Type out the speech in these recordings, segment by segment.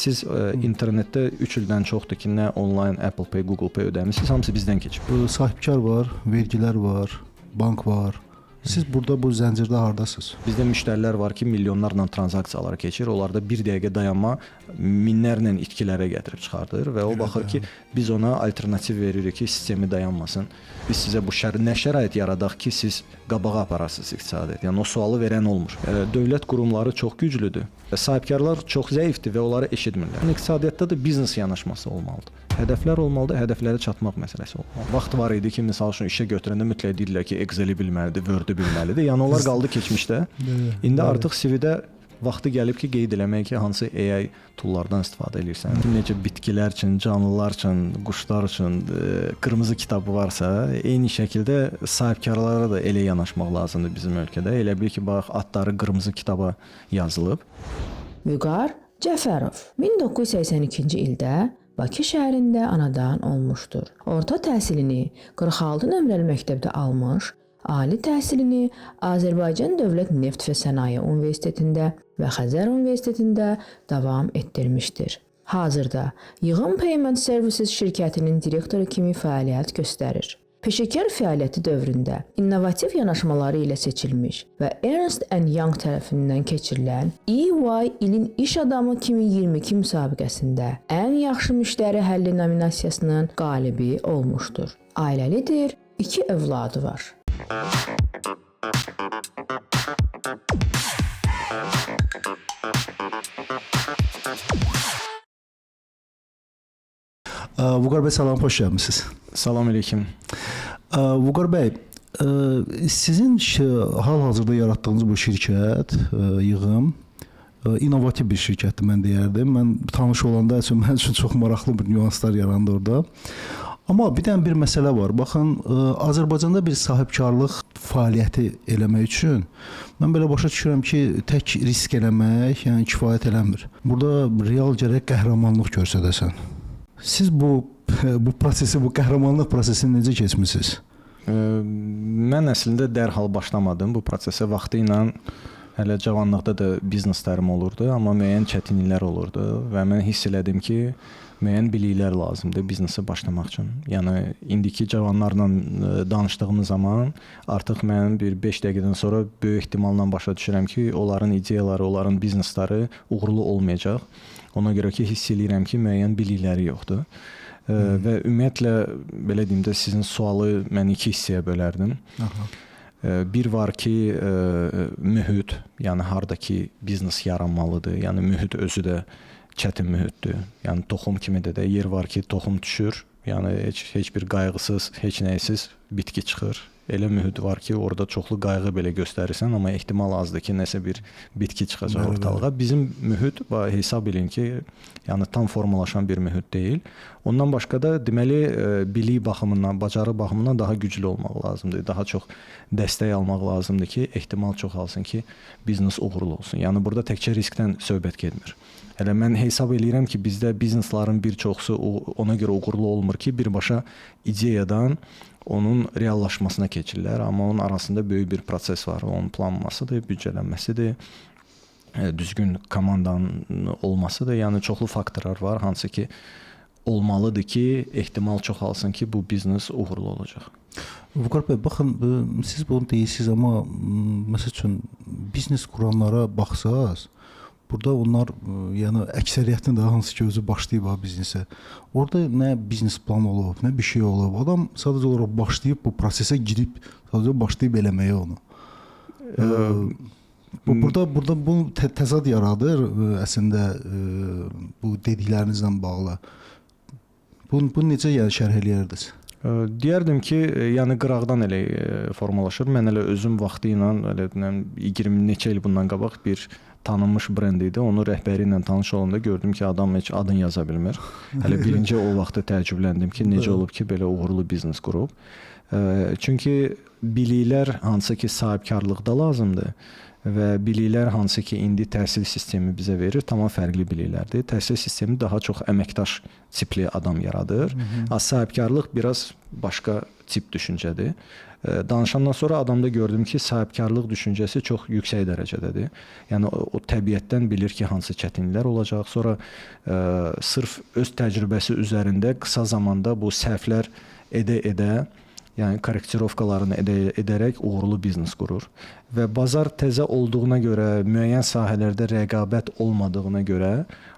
Siz internetdə 3 ildən çoxdur ki, nə onlayn Apple Pay, Google Pay ödəmisiniz, hamısı bizdən keçib. Sahibkar var, vergilər var, bank var. Siz burada bu zəncirdə hardasınız? Bizdə müştərilər var ki, milyonlarla tranzaksiyalar keçir. Onlarda bir dəqiqə dayanma minlərlə itkilərə gətirib çıxardır və o baxır ki, biz ona alternativ veririk ki, sistemi dayanmasın. Biz sizə bu nə şərait yaradaq ki, siz qabağa aparasınız iqtisadiyyat. Yəni o sualı verən olmur. Dövlət qurumları çox güclüdür. Sahibkarlar çox zəifdir və onları eşitmirlər. İqtisadiyyatda da biznes yanaşması olmalıdır. Hədəflər olmalıdır, hədəflərə çatmaq məsələsi olmalıdır. Vaxt var idi ki, məsəl üçün işə götürəndə mütləq deyirlər ki, Excel-i bilməlidir, Word-ü bilməlidir. Yəni onlar qaldı keçmişdə. İndi artıq CV-də vaxtı gəlib ki, qeyd eləmək ki, hansı AI toollardan istifadə edirsən. Necə bitkilər üçün, canlılar üçün, quşlar üçün qırmızı kitabı varsa, eyni şəkildə sahibkarlara da elə yanaşmaq lazımdır bizim ölkədə. Elə bil ki, bax, adları qırmızı kitaba yazılıb. Vüqar Cəfərov 1982-ci ildə Bakı şəhərində anadan olmuşdur. Orta təhsilini 46 nömrəli məktəbdə almış, ali təhsilini Azərbaycan Dövlət Neft və Sənaye Universitetində və Xəzər Universitetində davam etdirmişdir. Hazırda Yığım Payment Services şirkətinin direktoru kimi fəaliyyət göstərir. Peşəkar fəaliyyəti dövründə innovativ yanaşmaları ilə seçilmiş və Ernst & Young tərəfindən keçirilən EY ilin iş adamı 2022 müsabiqəsində ən yaxşı müştəri həlli nominasiyasının qalibi olmuşdur. Ailəlidir, 2 övladı var. Vüqar bəy, salam, xoş gəlmisiniz. Salam əleykum. Vüqar bəy, sizin hal-hazırda yaratdığınız bu şirkət, Yığım, innovativ bir şirkətdir, mən deyərdim. Mən tanış olanda mən üçün çox maraqlı bir nüanslar yarandı orada. Amma bir dənə bir məsələ var. Baxın, Azərbaycanda bir sahibkarlıq fəaliyyəti eləmək üçün mən belə başa düşürəm ki, tək risk eləmək, yəni kifayət eləmir. Burada real gərək qəhrəmanlıq göstərəsən. Siz bu prosesi, bu qəhrəmanlıq prosesini necə keçmisiniz? Mən əslində dərhal başlamadım bu prosesə. Vaxtı ilə hələ cavanlıqda da bizneslərim olurdu, amma müəyyən çətinliklər olurdu və mən hiss elədim ki, müəyyən biliklər lazımdır biznesə başlamaq üçün. Yəni indiki cavanlarla danışdığım zaman artıq mən bir 5 dəqiqədən sonra böyük ehtimalla başa düşürəm ki, onların ideyaları, onların biznesləri uğurlu olmayacaq. Ona görə ki, hiss eləyirəm ki, müəyyən bilikləri yoxdur. Və ümumiyyətlə, belə deyim də, sizin sualı mən 2 hissəyə bölərdim. Bir var ki, mühit, yəni haradakı biznes yaranmalıdır. Yəni mühit özü də çətin mühitdir. Yəni toxum kimi də yer var ki, toxum düşür. Yəni heç bir qayğısız, heç nəysiz bitki çıxır. Elə mühit var ki, orada çoxlu qayğı belə göstərirsən, amma ehtimal azdır ki, nəsə bir bitki çıxacaq ortalığa. Bizim mühit hesab edin ki, yəni tam formalaşan bir mühit deyil. Ondan başqa da deməli bilik baxımından, bacarıq baxımından daha güclü olmaq lazımdır. Daha çox dəstək almaq lazımdır ki, ehtimal çoxalsın ki, biznes uğurlu olsun. Yəni burada təkcə riskdən söhbət getmir. Hələ mən hesab eləyirəm ki, bizdə bizneslərin bir çoxusu ona görə uğurlu olmur ki, birbaşa ideyadan onun reallaşmasına keçirlər, amma onun arasında böyük bir proses var. Onun planlamasıdır, büdcələnməsidir, düzgün komandanın olmasıdır. Yəni çoxlu faktorlar var, hansı ki olmalıdır ki, ehtimal çoxalsın ki, bu biznes uğurlu olacaq. Vüqar bəy, baxın, siz bunu deyirsiniz, amma məsəl üçün biznes quranlara baxsaq, burada onlar, yəni əksəriyyətini də hansı ki özü başlayıb biznesə. Orada nə biznes plan olub, nə bir şey olub. Adam sadəcə olaraq başlayıb bu prosesə girib, sadəcə başlayıb eləməyə onu. Burada bu təzad yaradır əslində bu dediklərinizlə bağlı. Bunu necə yəni şərh eləyərdiniz? Deyərdim ki, yəni qıraqdan elə formalaşır. Mən elə özüm vaxtı ilə elə 20 neçə il bundan qabaq bir tanınmış brend idi. Onu rəhbəri ilə tanış olanda gördüm ki, adam heç adını yaza bilmir. Hələ birinci o vaxtda təəccübləndim ki, necə olub ki, belə uğurlu biznes qurub. Çünki biliklər hansı ki sahibkarlıqda lazımdır. və biliklər hansı ki, indi təhsil sistemi bizə verir, tamam fərqli biliklərdir. Təhsil sistemi daha çox əməkdaş tipli adam yaradır. Sahibkarlıq biraz başqa tip düşüncədir. Danışandan sonra adamda gördüm ki, sahibkarlıq düşüncəsi çox yüksək dərəcədədir. Yəni o təbiətdən bilir ki, hansı çətinliklər olacaq. Sonra sırf öz təcrübəsi üzərində qısa zamanda bu səhvlər edə-edə, yəni korrektirovkalarını edərək uğurlu biznes qurur. Və bazar təzə olduğuna görə, müəyyən sahələrdə rəqabət olmadığına görə,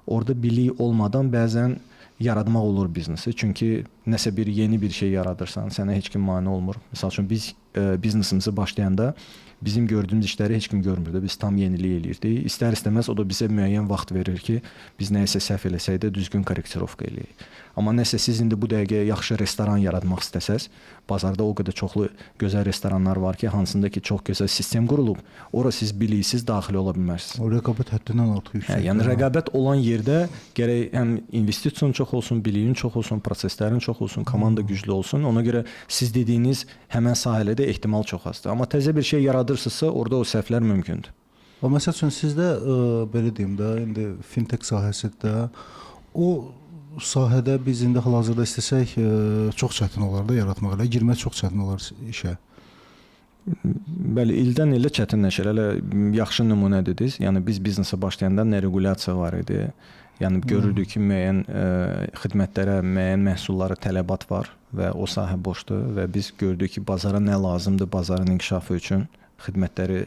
orada bilik olmadan bəzən yaratmaq olur biznesi. Çünki nəsə yeni bir şey yaradırsan, sənə heç kim mane olmur. Məsəl üçün biz biznesimizi başlayanda bizim gördüyümüz işləri heç kim görmürdü. Biz tam yenilik eləyirdik. İstər-istəməz o da bizə müəyyən vaxt verir ki, biz nəyisə səhv eləsək də düzgün korrektirovka eləyək. Amma nəsə siz indi bu dəqiqə yaxşı restoran yaratmaq istəsəz, bazarda o qədər çoxlu gözəl restoranlar var ki, hansında ki çox gözəl sistem qurulub, ora siz biliksiz daxil ola bilmərsiniz. O rəqabət həddindən artıq yüksəkdir. Yəni rəqabət olan yerdə gərək həm investisiyanın çox olsun, biliyin çox olsun, proseslərin çox olsun, komanda güclü olsun. Ona görə siz dediyiniz həmən sahələrdə ehtimal çox azdır. Amma təzə bir şey yaradırsınızsa, orada o səhvlər mümkündür. Və məsəl üçün sizdə belə deyim də, indi fintech sahəsində o sahədə biz indi hal-hazırda istəsək çox çətin olar da yaratmaq, elə girmək çox çətin olar işə. Bəli, ildən ilə çətinləşir. Hələ yaxşı nümunə dediniz. Yəni biz biznesə başlayanda nə regulasiya var idi. Yəni görürdük ki, müəyyən xidmətlərə, müəyyən məhsullara tələbat var və o sahə boşdur və biz gördük ki, bazara nə lazımdır bazarın inkişafı üçün, xidmətləri,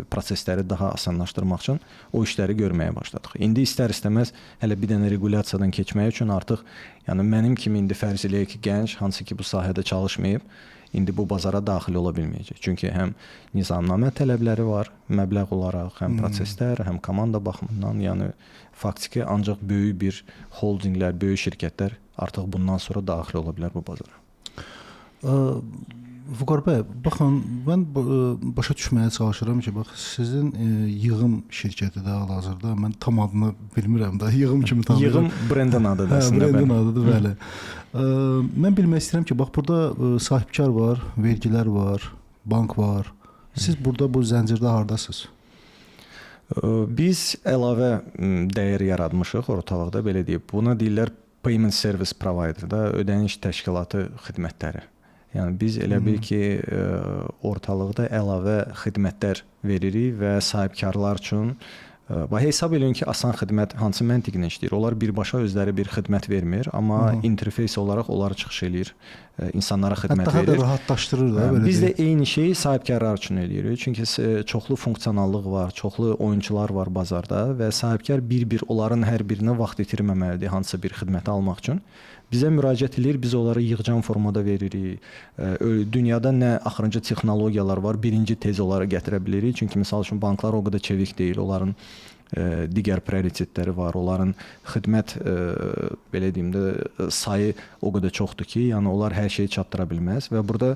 prosesləri daha asanlaşdırmaq üçün o işləri görməyə başladıq. İndi istər-istəməz hələ bir dənə regulasiyadan keçmək üçün artıq, yəni mənim kimi indi fərz eləyək ki, gənc, hansı ki bu sahədə çalışmayıb, indi bu bazara daxil ola bilməyəcək. Çünki həm nizamnamə tələbləri var, məbləğ olaraq, həm proseslər, həm komanda baxımından, yəni faktiki ancaq böyük bir holdinqlər, böyük şirkətlər artıq bundan sonra daxil ola bilər bu bazara. Vüqar bəy, baxın, mən başa düşməyə çalışıram ki, bax sizin yığım şirkəti də hal-hazırda, mən tam adını bilmirəm də, yığım kimi tanıyıram. Yığım brendin adıdır əslində. Brendin adıdır, bəli. Mən bilmək istəyirəm ki, bax burada sahibkar var, vergilər var, bank var. Siz burada bu zəncirdə hardasınız? Biz əlavə dəyər yaratmışıq ortalıqda, belə deyib. Buna deyirlər payment service provider da, ödəniş təşkilatı xidmətləri. Yəni biz elə bil ki, ortalıqda əlavə xidmətlər veririk və sahibkarlar üçün hesab edin ki, asan xidmət hansı məntiqlə işləyir. Onlar birbaşa özləri bir xidmət vermir, amma interfeys olaraq onları çıxış eləyir, insanlara xidmət verir. Daha da rahatlaşdırır da belə. Biz də eyni şeyi sahibkarlar üçün eləyirik. Çünki çoxlu funksionallıq var, çoxlu oyunçular var bazarda və sahibkar bir-bir onların hər birinə vaxt itirməməlidir hansısa bir xidməti almaq üçün. Bizə müraciət edir, biz onları yığcam formada veririk. Dünyada nə axırıncı texnologiyalar var, birinci tez onları gətirə bilirik. Çünki misal üçün banklar o qədər çevik deyil, onların digər prioritetləri var. Onların xidmət belə deyim də sayı o qədər çoxdur ki, yəni onlar hər şeyi çatdıra bilməz və burada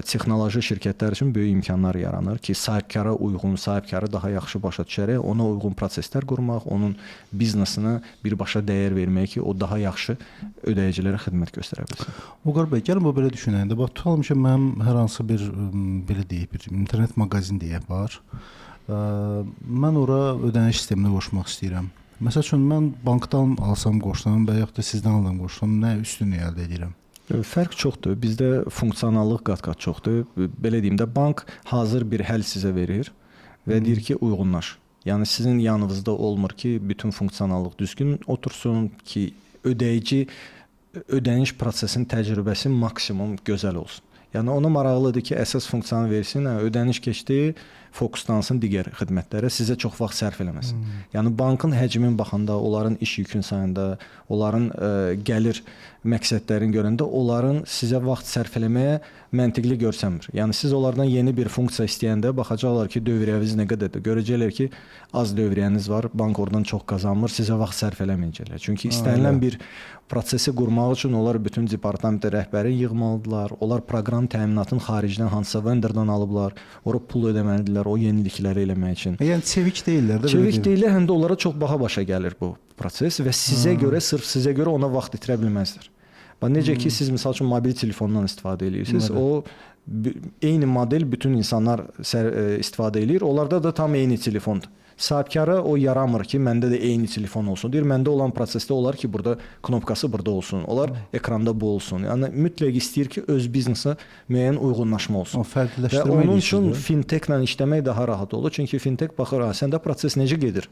texnoloji şirkətlər üçün böyük imkanlar yaranır ki, sahibkara uyğun, sahibkarı daha yaxşı başa düşərək ona uyğun proseslər qurmaq, onun biznesinə birbaşa dəyər vermək ki, o daha yaxşı ödəyicilərə xidmət göstərə bilsin. Vüqar bəy, gəlin bu belə düşünəndə, bax tutalım ki, mənim hər hansı bir belə deyək, bir internet mağazin deyə var. Mən ora ödəniş sisteminə qoşmaq istəyirəm. Məsəl üçün mən bankdan alsam qoşsam və yaxud da sizdən alsam qoşsam nə üstünlük əldə edirəm? Fərq çoxdur. Bizdə funksionallıq qat-qat çoxdur. Belə deyim də bank hazır bir həll sizə verir və deyir ki, uyğunlaş. Yəni sizin yanınızda olmur ki, bütün funksionallıq düzgün otursun ki, ödəyici ödəniş prosesinin təcrübəsi maksimum gözəl olsun. Yəni ona maraqlıdır ki, əsas funksiyanı versin, ödəniş keçdi, fokuslansın digər xidmətlərə, sizə çox vaxt sərf eləməsin. Yəni bankın həcmin baxanda, onların iş yükün sayında, onların gəlir məqsədlərini görəndə onların sizə vaxt sərf eləməyə məntiqli görsənmir. Yəni siz onlardan yeni bir funksiya istəyəndə baxacaqlar ki, dövriyyəniz nə qədərdir. Görəcəklər ki, az dövriyyəniz var, bank oradan çox qazanmır, sizə vaxt sərf eləməyəcəklər. Çünki istənilən bir prosesi qurmaq üçün onlar bütün departamentə rəhbəri yığmalıdırlar. Onlar proqram təminatını xaricdən hansısa vendordan alıblar. Ora pul ödəməlidirlər o yenilikləri eləmək üçün. Yəni çevik deyirlər də. Çevik deyirlər, həm də onlara çox baha başa gəlir bu proses və sizə görə, sırf sizə görə ona vaxt itirə bilməzlər. Bax necə ki siz məsəl üçün mobil telefondan istifadə edirsiniz, o eyni model bütün insanlar istifadə edir. Onlarda da tam eyni telefondur. Sahibkara o yaramır ki, məndə də eyni telefon olsun. Deyir, məndə olan prosesdə olar ki, burada knopkası burada olsun. Olar ekranda bu olsun. Yəni mütləq istəyir ki, öz biznesə müəyyən uyğunlaşma olsun. O fərqliləşdirmə Və onun üçün eləyirsiz də. fintechlə işləmək daha rahat olur. Çünki fintech baxır, səndə proses necə gedir?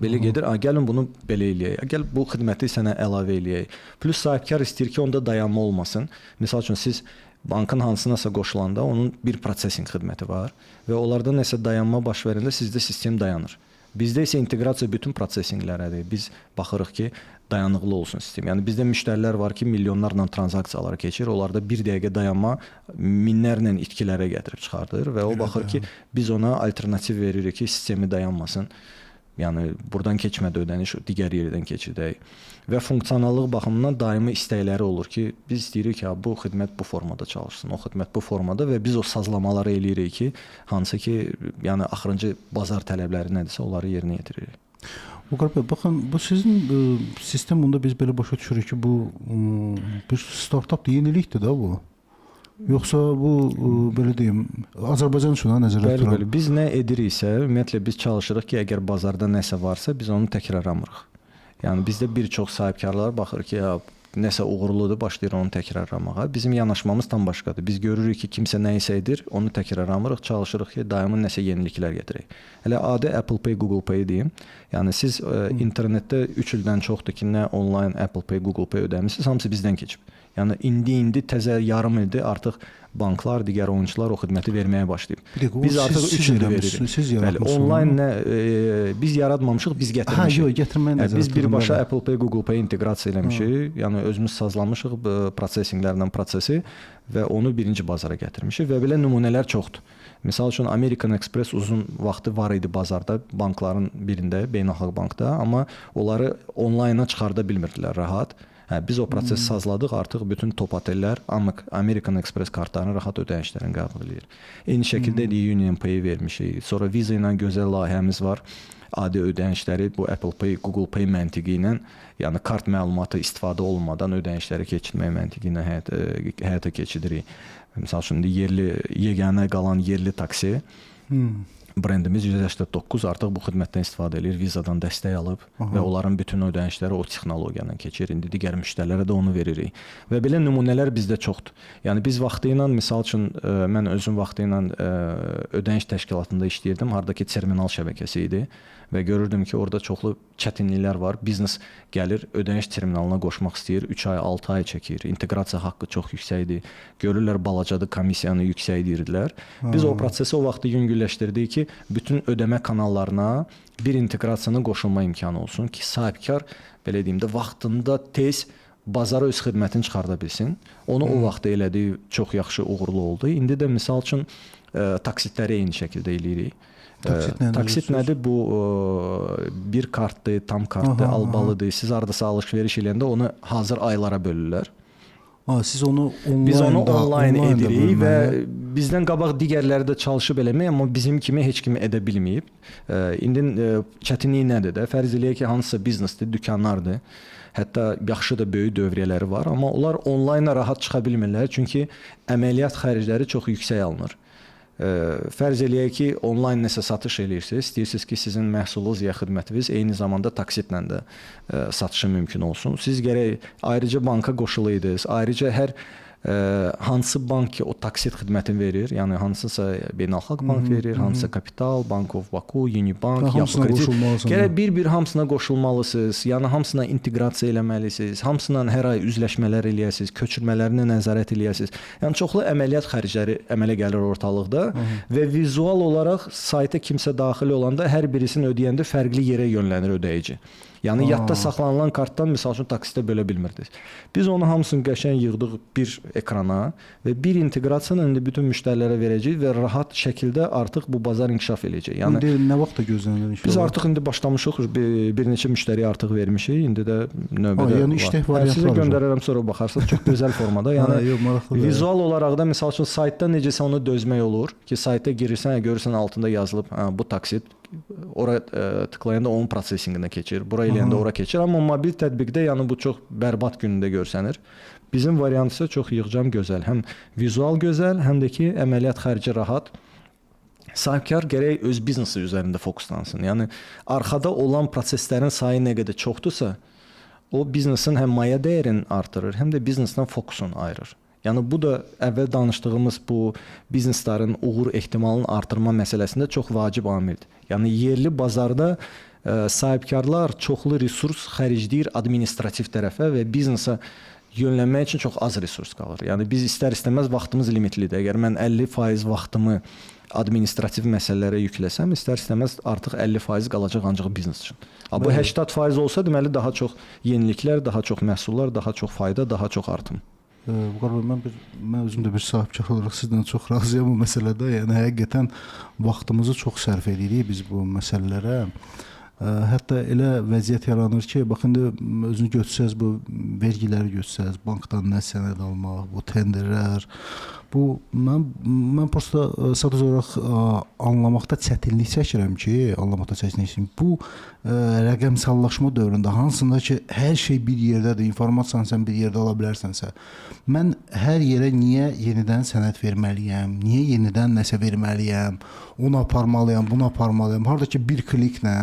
Belə gedir, gəlin bunu belə eləyək. Gəl bu xidməti sənə əlavə eləyək. Plus sahibkar istəyir ki, onda dayanma olmasın. Məsəl üçün siz bankın hansınasa qoşulanda onun bir prosesing xidməti var və onlarda nəsə dayanma baş verəndə sizdə sistem dayanır. Bizdə isə inteqrasiya bütün prosesinglərədir. Biz baxırıq ki, dayanıqlı olsun sistem. Yəni bizdə müştərilər var ki, milyonlarla tranzaksiyalar keçir. Onlarda 1 dəqiqə dayanma minlərlə itkilərə gətirib çıxardır və o baxır ki, biz ona alternativ veririk ki, sistemi dayanmasın. Yəni buradan keçmədə ödəniş digər yerdən keçidək. Və funksionallıq baxımından daimi istəkləri olur ki, biz istəyirik ki, bu xidmət bu formada çalışsın, o xidmət bu formada və biz o sazlamaları eləyirik ki, hansı ki, yəni axırıncı bazar tələbləri nədirsə, onları yerinə yetiririk. Vüqar bəy, baxın, bu sizin sistem bunda biz belə başa düşürük ki, bu bir startapdır, yenilikdir da bu. Yoxsa bu belə deyim, Azərbaycan üçün nəzərdə tutulan? Bəli, biz nə ediriksə, ümumiyyətlə biz çalışırıq ki, əgər bazarda nəsə varsa, biz onu təkrarlamırıq. Yəni bizdə bir çox sahibkarlar baxır ki, ya nəsə uğurludur, başlayır onu təkrarlamağa. Bizim yanaşmamız tam başqadır. Biz görürük ki, kimsə nə isə edir, onu təkrarlamırıq, çalışırıq ki, daimi nəsə yeniliklər gətirək. Hələ adi Apple Pay, Google Pay deyim. Yəni siz internetdə 3 ildən çoxdur ki, nə onlayn Apple Pay, Google Pay ödəmisiniz, hamısı bizdən keçib. Yəni indi təzə yarım ildir artıq banklar, digər oyunçular o xidməti verməyə başlayıb. Biz artıq 3 ildir veririk. Bəli, onlayn biz yaratmamışıq, biz gətirmişik. Yox, gətirməyə nəzərdə biz birbaşa Apple Pay, Google Pay inteqrasiya eləmişik. Yəni özümüz sazlamışıq prosesinglərlə prosesi və onu birinci bazara gətirmişik və belə nümunələr çoxdur. Məsəl üçün American Express uzun vaxtı var idi bazarda, bankların birində, beynəlxalq bankda, amma onları onlayna çıxarda bilmirdilər rahat. Biz o prosesi sazladıq, artıq bütün top otellər American Express kartlarını rahat ödənişlərini qəbul edir. Eyni şəkildə Union Pay vermişik. Sonra Visa ilə gözəl layihəmiz var. Adi ödənişləri bu Apple Pay, Google Pay məntiqi ilə, yəni kart məlumatı istifadə olmadan ödənişləri keçirmək məntiqi ilə həyata keçiririk. Məsəl üçün yeganə qalan yerli taksi brendimiz 189 artıq bu xidmətdən istifadə edir, Visa-dan dəstək alıb və onların bütün ödənişləri o texnologiyadan keçir. İndi digər müştərilərə də onu veririk. Və belə nümunələr bizdə çoxdur. Yəni biz vaxtı ilə, misal üçün mən özüm vaxtı ilə ödəniş təşkilatında işləyirdim, hardakı terminal şəbəkəsi idi və görürdüm ki, orada çoxlu çətinliklər var. Biznes gəlir, ödəniş terminalına qoşmaq istəyir, 3 ay, 6 ay çəkir. İnteqrasiya haqqı çox yüksəkdir. Görürlər balacadır, komissiyanı yüksək deyirdilər. Biz o prosesi o vaxtı yüngülləşdirdik ki, bütün ödəmə kanallarına bir inteqrasiyanın qoşulma imkanı olsun ki, sahibkar belə deyim də vaxtında tez bazara öz xidmətini çıxarda bilsin. Onu o vaxt elədiyi çox yaxşı, uğurlu oldu. İndi də misal üçün taksitləri eyni şəkildə eləyirik. Taksit nədir? Bu bir kartdır, tam kartdır, albalıdır. Siz hardasa alış-veriş eləyəndə onu hazır aylara bölürlər. Siz onu biz onu onlayn edirik və bizdən qabaq digərləri də çalışıb eləmək, amma bizim kimi heç kimi edə bilməyib. İndi çətinlik nədir də? Fərz eləyək ki, hansısa biznesdir, dükanlardır. Hətta yaxşı da böyük dövriyyələri var, amma onlar onlayna rahat çıxa bilmirlər, çünki əməliyyat xərcləri çox yüksək alınır. Fərz eləyək ki, onlayn nəsə satış eləyirsiniz, istəyirsiniz ki, sizin məhsulunuz ya xidmətiniz eyni zamanda taksitlə də satışı mümkün olsun. Siz gərək ayrıca banka qoşulaydınız, ayrıca hər hansı bank ki o taksit xidmətini verir, yəni hansısa beynəlxalq bank verir, hansısa Kapital, Bank of Baku, Unibank, Yapı Kredit. Gərək bir-bir hamısına qoşulmalısınız, yəni hamısına inteqrasiya eləməlisiniz, hamısından hər ay üzləşmələr eləyəsiniz, köçürmələrinə nəzarət eləyəsiniz. Yəni çoxlu əməliyyat xərcləri əmələ gəlir ortalıqda və vizual olaraq sayta kimsə daxil olanda hər birisini ödəyəndə fərqli yerə yönlənir ödəyici. Yəni yadda saxlanılan kartdan misal üçün taksitə bölə bilmirdiniz. Biz onu hamısını qəşəng yığdıq bir ekrana və bir inteqrasiyanı indi bütün müştərilərə verəcəyik və rahat şəkildə artıq bu bazar inkişaf eləyəcək. Yəni İndi nə vaxtda gözlənir inşallah? Biz artıq indi başlamışıq, bir neçə müştəriyə artıq vermişik. İndi də növbədə yəni işlək variantlar. Sizə göndərərəm, sonra baxarsınız. Çox gözəl formada. Yəni vizual olaraq da misal üçün saytda necəsə onu dözmək olur ki, sayta girirsən, görürsən altında yazılıb, bu taksit ora tıklayanda onun prosesinqinə keçir, bura eləyəndə ora keçir, amma mobil tətbiqdə yəni bu çox bərbad günündə görsənir. Bizim variant isə çox yığcam gözəl, həm vizual gözəl, həm də ki əməliyyat xərci rahat. Sahibkar gərək öz biznesi üzərində fokuslansın. Yəni arxada olan proseslərin sayı nə qədər çoxdursa, o biznesin həm maya dəyərini artırır, həm də biznesdən fokusunu ayırır. Yəni bu da əvvəl danışdığımız bu bizneslərin uğur ehtimalını artırma məsələsində çox vacib amildir. Yəni yerli bazarda sahibkarlar çoxlu resurs xərcləyir administrativ tərəfə və biznesə yönlənmək üçün çox az resurs qalır. Yəni biz istər-istəməz vaxtımız limitlidir. Əgər mən 50% vaxtımı administrativ məsələlərə yükləsəm, istər-istəməz artıq 50% qalacaq ancaq biznes üçün. Bu 80% olsa deməli daha çox yeniliklər, daha çox məhsullar, daha çox fayda, daha çox artım. Vüqar bəy, mən özüm də bir sahibkar olaraq sizdən çox razıyam bu məsələdə. Yəni həqiqətən vaxtımızı çox sərf edirik biz bu məsələlərə. Hətta elə vəziyyət yaranır ki, bax indi özünü götürsəz, bu vergiləri götürsəz, bankdan nə sənəd almaq, bu tenderlər, bu mən prosta sadəcə olaraq anlamaqda çətinlik çəkirəm ki, bu rəqəmsallaşma dövründə hansında ki, hər şey bir yerdədir, informasiyanı sən bir yerdə ala bilərsənsə, mən hər yerə niyə yenidən sənəd verməliyəm, niyə yenidən nəsə verməliyəm, onu aparmalıyam, bunu aparmalıyam, harada ki bir kliklə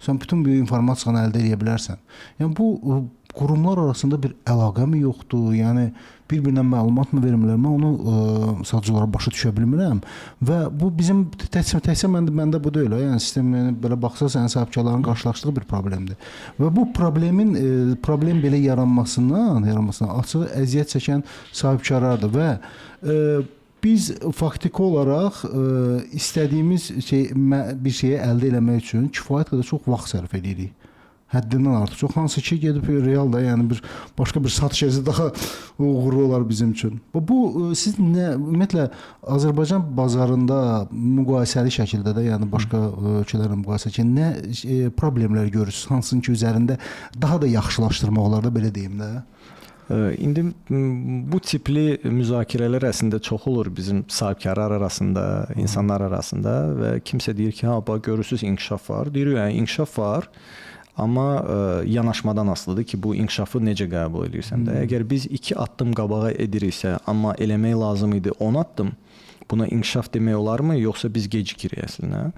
sən bütün bu informasiyanı əldə edə bilərsən. Yəni bu qurumlar arasında bir əlaqə mi yoxdur? Yəni bir-birinə məlumat mı vermirlər? Mən onu sadəcə olaraq başa düşə bilmirəm və bu bizim təkcə məndə bu deyil. Yəni sistem belə baxsaq sənin sahibkarların qarşılaşdığı bir problemdir. Və bu problem belə yaranmasından açıq əziyyət çəkən sahibkarlardır və biz faktiki olaraq istədiyimiz bir şeyi əldə etmək üçün kifayət qədər çox vaxt sərf edirik. Həddindən artıq çox, hansı ki gedib realda, yəni başqa bir satış əzi daha uğurlu olar bizim üçün. Bu siz ümumiyyətlə Azərbaycan bazarında müqayisəli şəkildə də, yəni başqa ölkələrlə müqayisədə nə problemlər görürsünüz, hansının ki üzərində daha da yaxşılaşdırmaq olar da belə deyim də. İndi bu tipli müzakirələr əslində çox olur bizim sahibkarlar arasında, insanlar arasında və kimsə deyir ki, bax görürsüz inkişaf var. Deyir, yəni inkişaf var, amma yanaşmadan asılıdır ki, bu inkişafı necə qəbul edirsən də. Əgər biz 2 addım qabağa ediriksə, amma eləmək lazım idi 10 addım, buna inkişaf demək olarmı, yoxsa biz gecikirik əslində?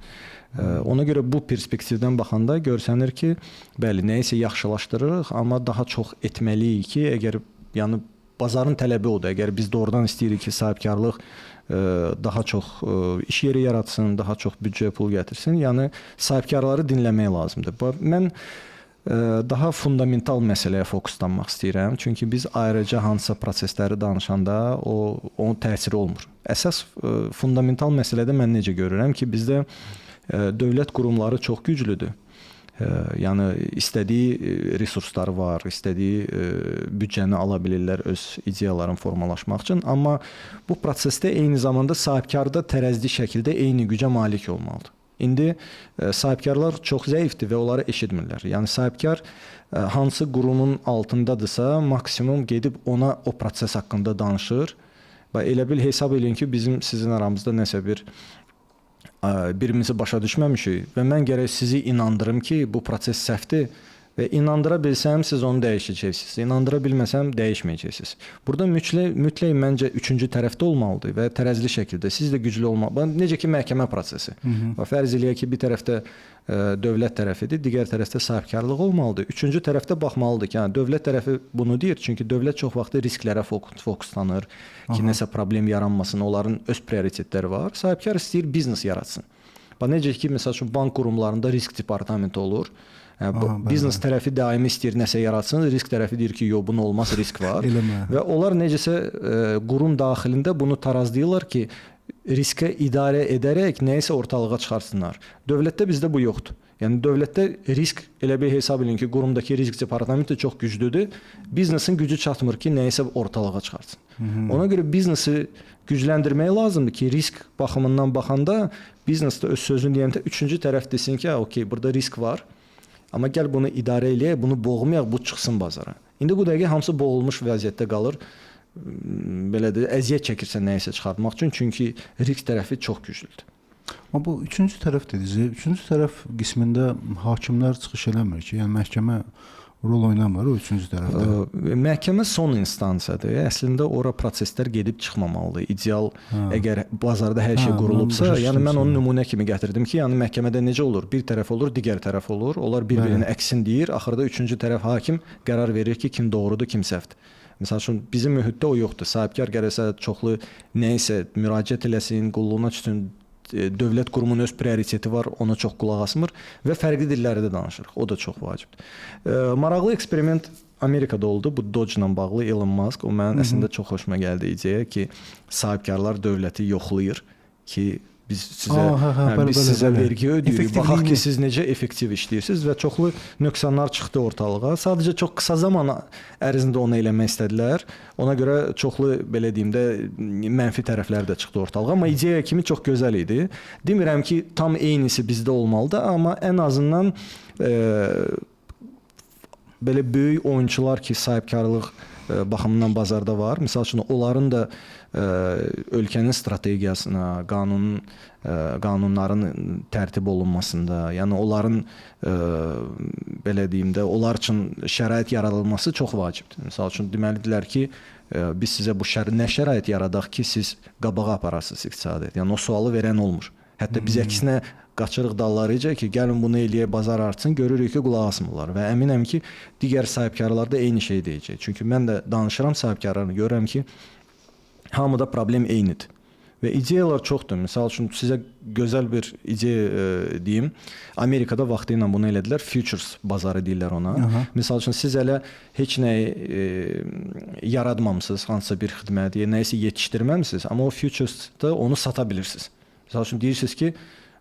Ona görə bu perspektivdən baxanda görsənir ki, bəli, nəyisə yaxşılaşdırırıq, amma daha çox etməliyik ki, əgər yəni bazarın tələbi odur. Əgər biz doğrudan istəyirik ki, sahibkarlıq daha çox iş yeri yaratsın, daha çox büdcə pul gətirsin, yəni sahibkarları dinləmək lazımdır. Mən daha fundamental məsələyə fokuslanmaq istəyirəm. Çünki biz ayrıca hansısa prosesləri danışanda onun təsiri olmur. Əsas fundamental məsələdə mən necə görürəm ki, bizdə dövlət qurumları çox güclüdür. Yəni istədiyi resursları var, istədiyi büdcəni ala bilirlər öz ideyalarını formalaşmaq üçün, amma bu prosesdə eyni zamanda sahibkar da tərəzli şəkildə eyni gücə malik olmalıdır. İndi sahibkarlar çox zəifdir və onları eşitmirlər. Yəni sahibkar hansı qurumun altındadırsa, maksimum gedib ona o proses haqqında danışır və elə bil hesab edin ki, bizim sizin aramızda nəsə birimizi başa düşməmişik və mən gərək sizi inandırım ki, bu proses səhvdir və inandıra bilsəm siz onu dəyişəcəksiniz, inandıra bilməsəm dəyişməyəcəksiniz. Burada mütləq məncə üçüncü tərəfdə olmalıdır və tərəzli şəkildə siz də güclü olmalıdır. Necə ki məhkəmə prosesi. Fərz eləyək ki, bir tərəfdə dövlət tərəfidir, digər tərəfdə sahibkarlıq olmalıdır. Üçüncü tərəfdə baxmalıdır ki, dövlət tərəfi bunu deyir, çünki dövlət çox vaxt risklərə fokuslanır ki, nəsə problem yaranmasın, onların öz prioritetləri var. Sahibkar istəyir biznes yaratsın. Necə ki, məsəl üçün bank qurumlarında risk departamenti olur. Biznes tərəfi daimi istəyir nəsə yaratsın, risk tərəfi deyir ki, yox, bunun olmaz, risk var. Və onlar necəsə qurum daxilində bunu tarazlayırlar ki, riskə idarə edərək nəyisə ortalığa çıxarsınlar. Dövlətdə bizdə bu yoxdur. Yəni dövlətdə risk elə bir hesab edin ki, qurumdakı risk departamenti çox güclüdür. Biznesin gücü çatmır ki, nəyisə ortalığa çıxarsın. Ona görə biznesi gücləndirmək lazımdır ki, risk baxımından baxanda biznesdə öz sözünü deyəndə üçüncü tərəf desin ki, okey, burada risk var. Amma gəl bunu idarə eləyək, bunu boğmayaq, bu çıxsın bazara. İndi bu dəqiqə hamısı boğulmuş vəziyyətdə qalır. Belə də əziyyət çəkirsə nəyisə çıxartmaq üçün, çünki risk tərəfi çox güclüdür. Amma bu üçüncü tərəf dediniz. Üçüncü tərəf qismində hakimlər çıxış eləmir ki, yəni məhkəmə rol oynamır o üçüncü tərəfdə. Məhkəmə son instansiyadır. Əslində ora proseslər gedib çıxmamalıdır. İdeal əgər bazarda hər şey qurulubsa, yəni mən onu nümunə kimi gətirdim ki, yəni məhkəmədə necə olur? Bir tərəf olur, digər tərəf olur. Onlar bir-birini əksin deyir. Axırda üçüncü tərəf hakim qərar verir ki, kim doğrudur, kim səhvdir. Məsəl üçün bizim mühitdə o yoxdur. Sahibkar gərəsə çoxlu nəyisə müraciət eləsin, qulluğuna çıxsın, dövlət qurumunun öz prioriteti var, ona çox qulaq asmır və fərqli dillərdə danışırıq. O da çox vacibdir. Maraqlı eksperiment Amerikada oldu. Bu Doge ilə bağlı Elon Musk. O mənim əslində çox xoşuma gəldi ideya ki, sahibkarlar dövləti yoxlayır ki, biz sizə vergi ödəyirik. Baxaq ki, siz necə effektiv işləyirsiniz və çoxlu nöqsanlar çıxdı ortalığa. Sadəcə çox qısa zaman ərzində onu eləmək istədilər. Ona görə çoxlu belə deyim də mənfi tərəflər də çıxdı ortalığa, amma ideya kimi çox gözəl idi. Demirəm ki, tam eynisi bizdə olmalıdır, amma ən azından belə böyük oyunçular ki, sahibkarlıq baxımından bazarda var. Məsəl üçün onların da ölkənin strategiyasına, qanunların tərtib olunmasında, yəni onların belə deyim də, onlar üçün şərait yaradılması çox vacibdir. Məsəl üçün deməlidirlər ki, biz sizə bu nə şərait yaradaq ki, siz qabağa aparasınız iqtisadiyyat. Yəni o sualı verən olmur. Hətta biz əksinə qaçırıq dallarıca ki, gəlin bunu eləyək, bazar artsın, görürük ki, qulaq asmırlar və əminəm ki, digər sahibkarlar da eyni şey deyəcək. Çünki mən də danışıram sahibkarlarına, görürəm ki, hamıda problem eynidir. Və ideyalar çoxdur. Məsəl üçün sizə gözəl bir ideya deyim. Amerikada vaxtı ilə bunu elədilər. Futures bazarı deyirlər ona. Məsəl üçün siz hələ heç nəyi yaratmamısınız, hansısa bir xidmət, nəyisə yetişdirməmisiniz, amma o futuresda onu sata bilirsiniz. Məsəl üçün deyirsiniz ki,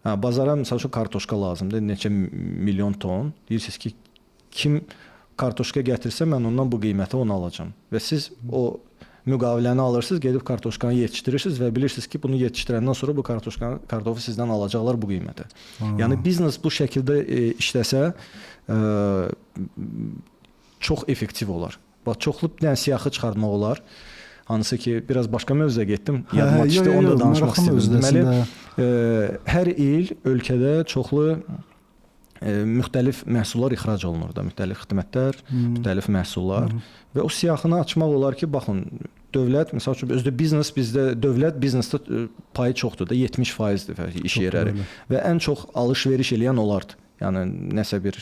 bazara məsəl üçün kartoşka lazımdır, neçə milyon ton. Deyirsiniz ki, kim kartoşka gətirsə mən ondan bu qiymətə onu alacağam. Və siz o müqaviləni alırsınız, gedib kartoşkanı yetişdirirsiniz və bilirsiniz ki, bunu yetişdirəndən sonra bu kartofu sizdən alacaqlar bu qiymətə. Yəni biznes bu şəkildə işləsə çox effektiv olar. Bax, çoxlu bir dənə siyahı çıxartmaq olar. Hansı ki, biraz başqa mövzuya getdim. Yadıma düşdü, onu da danışmaq istədim. Deməli, hər il ölkədə çoxlu müxtəlif məhsullar ixrac olunur da, müxtəlif xidmətlər, müxtəlif məhsullar və o siyahını açmaq olar ki, baxın, dövlət, məsəl üçün özdə biznes, bizdə dövlət biznesdə payı çoxdur da, 70%dir iş yerləri və ən çox alış-veriş eləyən onlardır. Yəni nəsə bir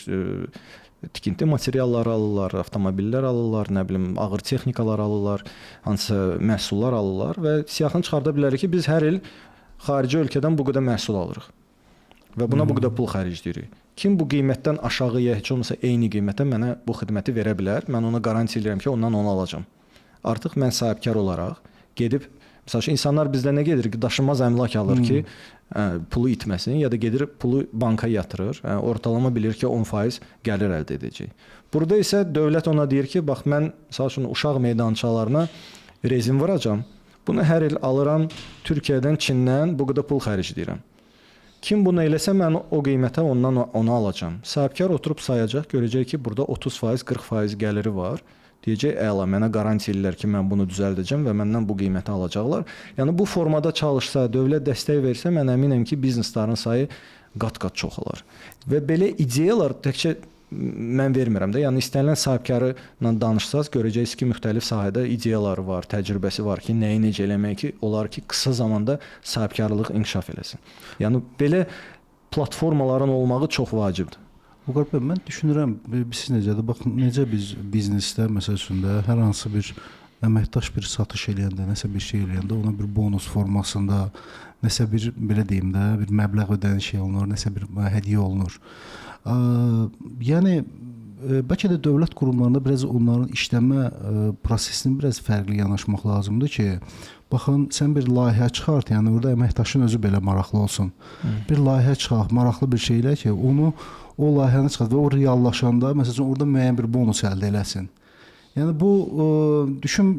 tikinti materialları alırlar, avtomobillər alırlar, nə bilim, ağır texnikalar alırlar, hansısa məhsullar alırlar və siyahını çıxarda bilərik ki, biz hər il xarici ölkədən bu qədər məhsul alırıq və buna bu qədər pul xərcləyirik. Kim bu qiymətdən aşağıya, heç olmasa eyni qiymətə mənə bu xidməti verə bilər, mən ona garanti edirəm ki, ondan onu alacağam. Artıq mən sahibkar olaraq gedib, məsəl üçün insanlar bizdə nə gedir ki, daşınmaz əmlak alır ki, pulu itməsin ya da gedir pulu banka yatırır, ortalama bilir ki, 10% gəlir əldə edəcək. Burada isə dövlət ona deyir ki, bax mən məsəl üçün uşaq meydançalarına rezin vuracağam, bunu hər il alıram Türkiyədən, Çindən bu qədər pul xərcləyirəm. Kim bunu eləsə mən o qiymətə ondan onu alacağam. Sahibkar oturub sayacaq, görəcək ki, burada 30%, 40% gəliri var. Deyəcək, əla, mənə garanti edirlər ki, mən bunu düzəldəcəm və məndən bu qiyməti alacaqlar. Yəni bu formada çalışsa, dövlət dəstək versə, mən əminəm ki, bizneslərin sayı qat-qat çoxalar. Və belə ideyalar təkcə mən vermirəm də. Yəni istənilən sahibkarla danışsaz, görəcəksiniz ki, müxtəlif sahədə ideyaları var, təcrübəsi var ki, nəyi necə eləmək ki, olar ki, qısa zamanda sahibkarlıq inkişaf eləsin. Yəni belə platformaların olmağı çox vacibdir. Vüqar bəy, mən düşünürəm, siz necədir? Baxın, necə biz biznesdə, məsəl üçün də hər hansı bir əməkdaş bir satış eləyəndə, nəsə bir şey eləyəndə ona bir bonus formasında, nəsə bir, belə deyim də, bir məbləğ ödəniş şey olunur, nəsə bir hədiyyə olunur. Yəni bəlkə də dövlət qurumlarında biraz onların işləmə prosesini biraz fərqli yanaşmaq lazımdır ki, baxın, sən bir layihə çıxart, yəni orada əməkdaşın özü belə maraqlı olsun. Bir layihə çıxart, maraqlı bir şeylə ki, onu o layihəni çıxart və o reallaşanda, məsələn, orada müəyyən bir bonus əldə eləsin. Yəni bu düşün,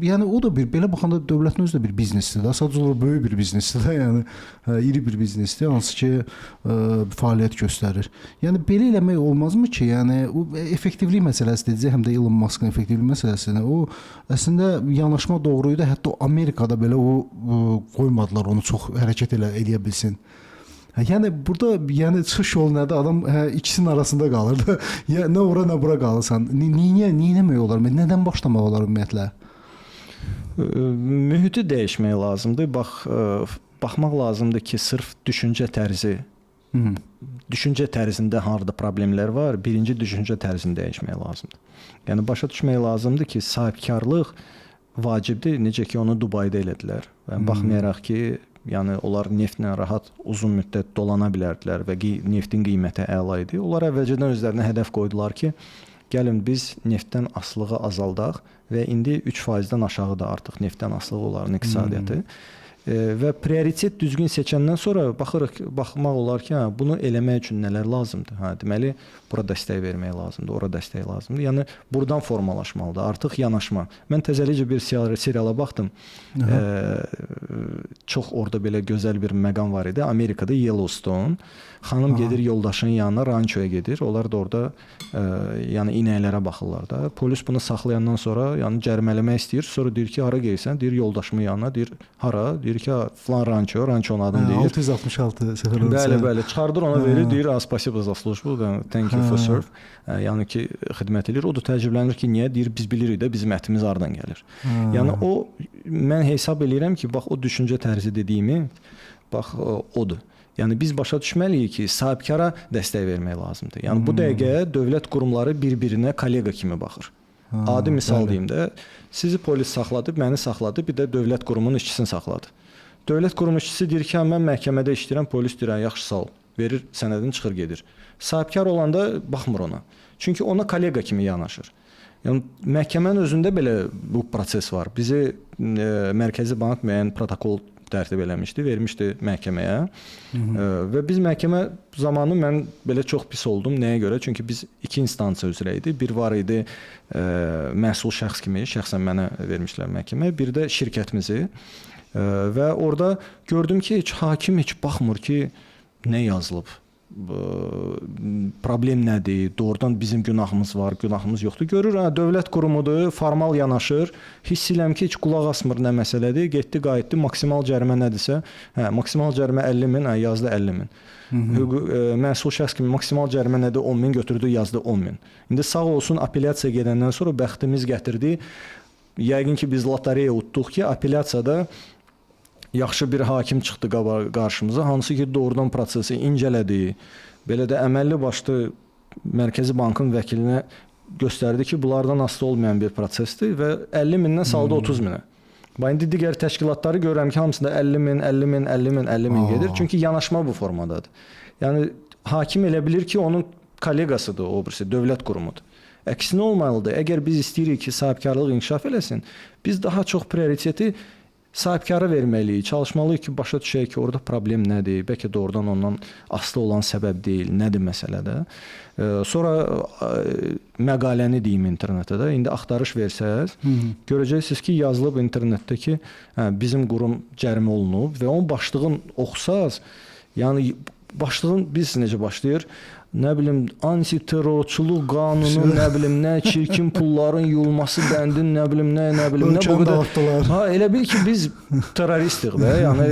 yəni o da bir belə baxanda dövlətin özü də bir biznesdir də, sadəcə olaraq böyük bir biznesdir də, yəni iri bir biznesdir, hansı ki fəaliyyət göstərir. Yəni belə eləmək olmazmı ki, yəni o effektivlik məsələsidir, həm də Elon Musk'ın effektivlik məsələsidir. O əslində yanaşma doğru idi, hətta Amerikada belə o qoymadılar onu çox hərəkət eləyə bilsin. Yəni burada yəni çıxış yolu nədir? Adam ikisinin arasında qalır da. Ya nə ora nə bura qalırsan. Niyə etmək olar? Nədən başlamaq olar ümumiyyətlə? Mühiti dəyişmək lazımdır. Baxmaq lazımdır ki, sırf düşüncə tərzi, düşüncə tərzində harda problemlər var, birinci düşüncə tərzini dəyişmək lazımdır. Yəni başa düşmək lazımdır ki, sahibkarlıq vacibdir, necə ki onu Dubayda elədilər. Və baxmayaraq ki, yəni onlar neftlə rahat uzun müddət dolana bilərdilər və neftin qiyməti əla idi. Onlar əvvəlcədən özlərinə hədəf qoydular ki, gəlin biz neftdən asılılığı azaldaq və indi 3%-dən aşağıda artıq neftdən asılı onların iqtisadiyyatı. Və prioritet düzgün seçəndən sonra baxmaq olar ki, bunu eləmək üçün nələr lazımdır? Deməli, bura dəstək vermək lazımdır, ora dəstək lazımdır. Yəni buradan formalaşmalıdır. Artıq yanaşma. Mən təzəlicə bir seriala baxdım. Çox orada belə gözəl bir məqam var idi. Amerikada Yellowstone. Xanım gedir yoldaşının yanına, rançoya gedir. Onlar da orada yəni inəklərə baxırlar da. Polis bunu saxlayandan sonra yəni cərimələmək istəyir. Sonra deyir ki, hara gedirsən? Deyir yoldaşımın yanına. Deyir hara? Deyir ki, falan rançonun adını deyir. 666 səfər olsa. Bəli, çıxardır ona verir. Deyir, "Spasibo za službu, thank you for serve." Yəni ki, xidmət edir. O da təəccüblənir ki, niyə? Deyir, biz bilirik də bizim ətimiz hardan gəlir. Yəni o mən hesab eləyirəm ki, bax o düşüncə tərzi dediyimi bax odur. Yəni biz başa düşməliyik ki, sahibkara dəstək vermək lazımdır. Yəni bu dəqiqə dövlət qurumları bir-birinə kollega kimi baxır. Adi misal deyim də, sizi polis saxladı, məni saxladı, bir də dövlət qurumunun işçisini saxladı. Dövlət qurumu işçisi deyir ki, mən məhkəmədə işləyirəm, polis deyir, yaxşı sağ ol. Verir sənədini, çıxır gedir. Sahibkar olanda baxmır ona. Çünki ona kollega kimi yanaşır. Yəni məhkəmənin özündə belə bu proses var. Bizi Mərkəzi Bank müəyyən protokol tərtib eləmişdi, vermişdi məhkəməyə. Və biz məhkəmə zamanı mən belə çox pis oldum. Nəyə görə? Çünki biz iki instansiya üzrə idi. Bir var idi məsul şəxs kimi, şəxsən mənə vermişlər məhkəməyə. Bir də şirkətimizi. Və orada gördüm ki, heç hakim heç baxmır ki, nə yazılıb. Problem nədir? Doğrudan bizim günahımız var, günahımız yoxdur. Görür, dövlət qurumudur, formal yanaşır. Hiss edirəm ki, heç qulaq asmır nə məsələdir. Getdi, qayıtdı, maksimal cərimə nədirsə, maksimal cərimə 50.000, yazdı 50.000. Məsul şəxs kimi maksimal cərimə nədir? 10.000 götürdü, yazdı 10.000. İndi sağ olsun apellyasiya gedəndən sonra bəxtimiz gətirdi. Yəqin ki, biz lotereya utduq ki, apellyasiyada yaxşı bir hakim çıxdı qarşımıza, hansı ki doğrudan prosesi incələdi. Belə də əməlli başlı Mərkəzi Bankın vəkilinə göstərdi ki, bunlardan asılı olmayan bir prosesdir və 50.000-dən saldı 30.000-ə. İndi digər təşkilatları görürəm ki, hamısında 50.000, 50.000, 50.000, 50.000 gedir. Çünki yanaşma bu formadadır. Yəni hakim elə bilir ki, onun kolleqasıdır o birisi, dövlət qurumudur. Əksinə olmalıdır. Əgər biz istəyirik ki, sahibkarlıq inkişaf eləsin, biz daha çox prioriteti sahibkara verməliyik, çalışmalıyıq ki, başa düşək ki, orada problem nədir, bəlkə doğrudan ondan asılı olan səbəb deyil, nədir məsələdə. Sonra məqaləni deyim internetdə də, indi axtarış versəz, görəcəksiniz ki, yazılıb internetdə ki, bizim qurum cərimə olunub və onun başlığını oxusaz, yəni başlığın biz necə başlayır? Nə bilim, antiterrorçuluq qanunu, nə bilim, nə çirkin pulların yuyulması bəndin, nə bilim, nə bilim, nə bu qədər. Elə bil ki, biz terroristik də. Yəni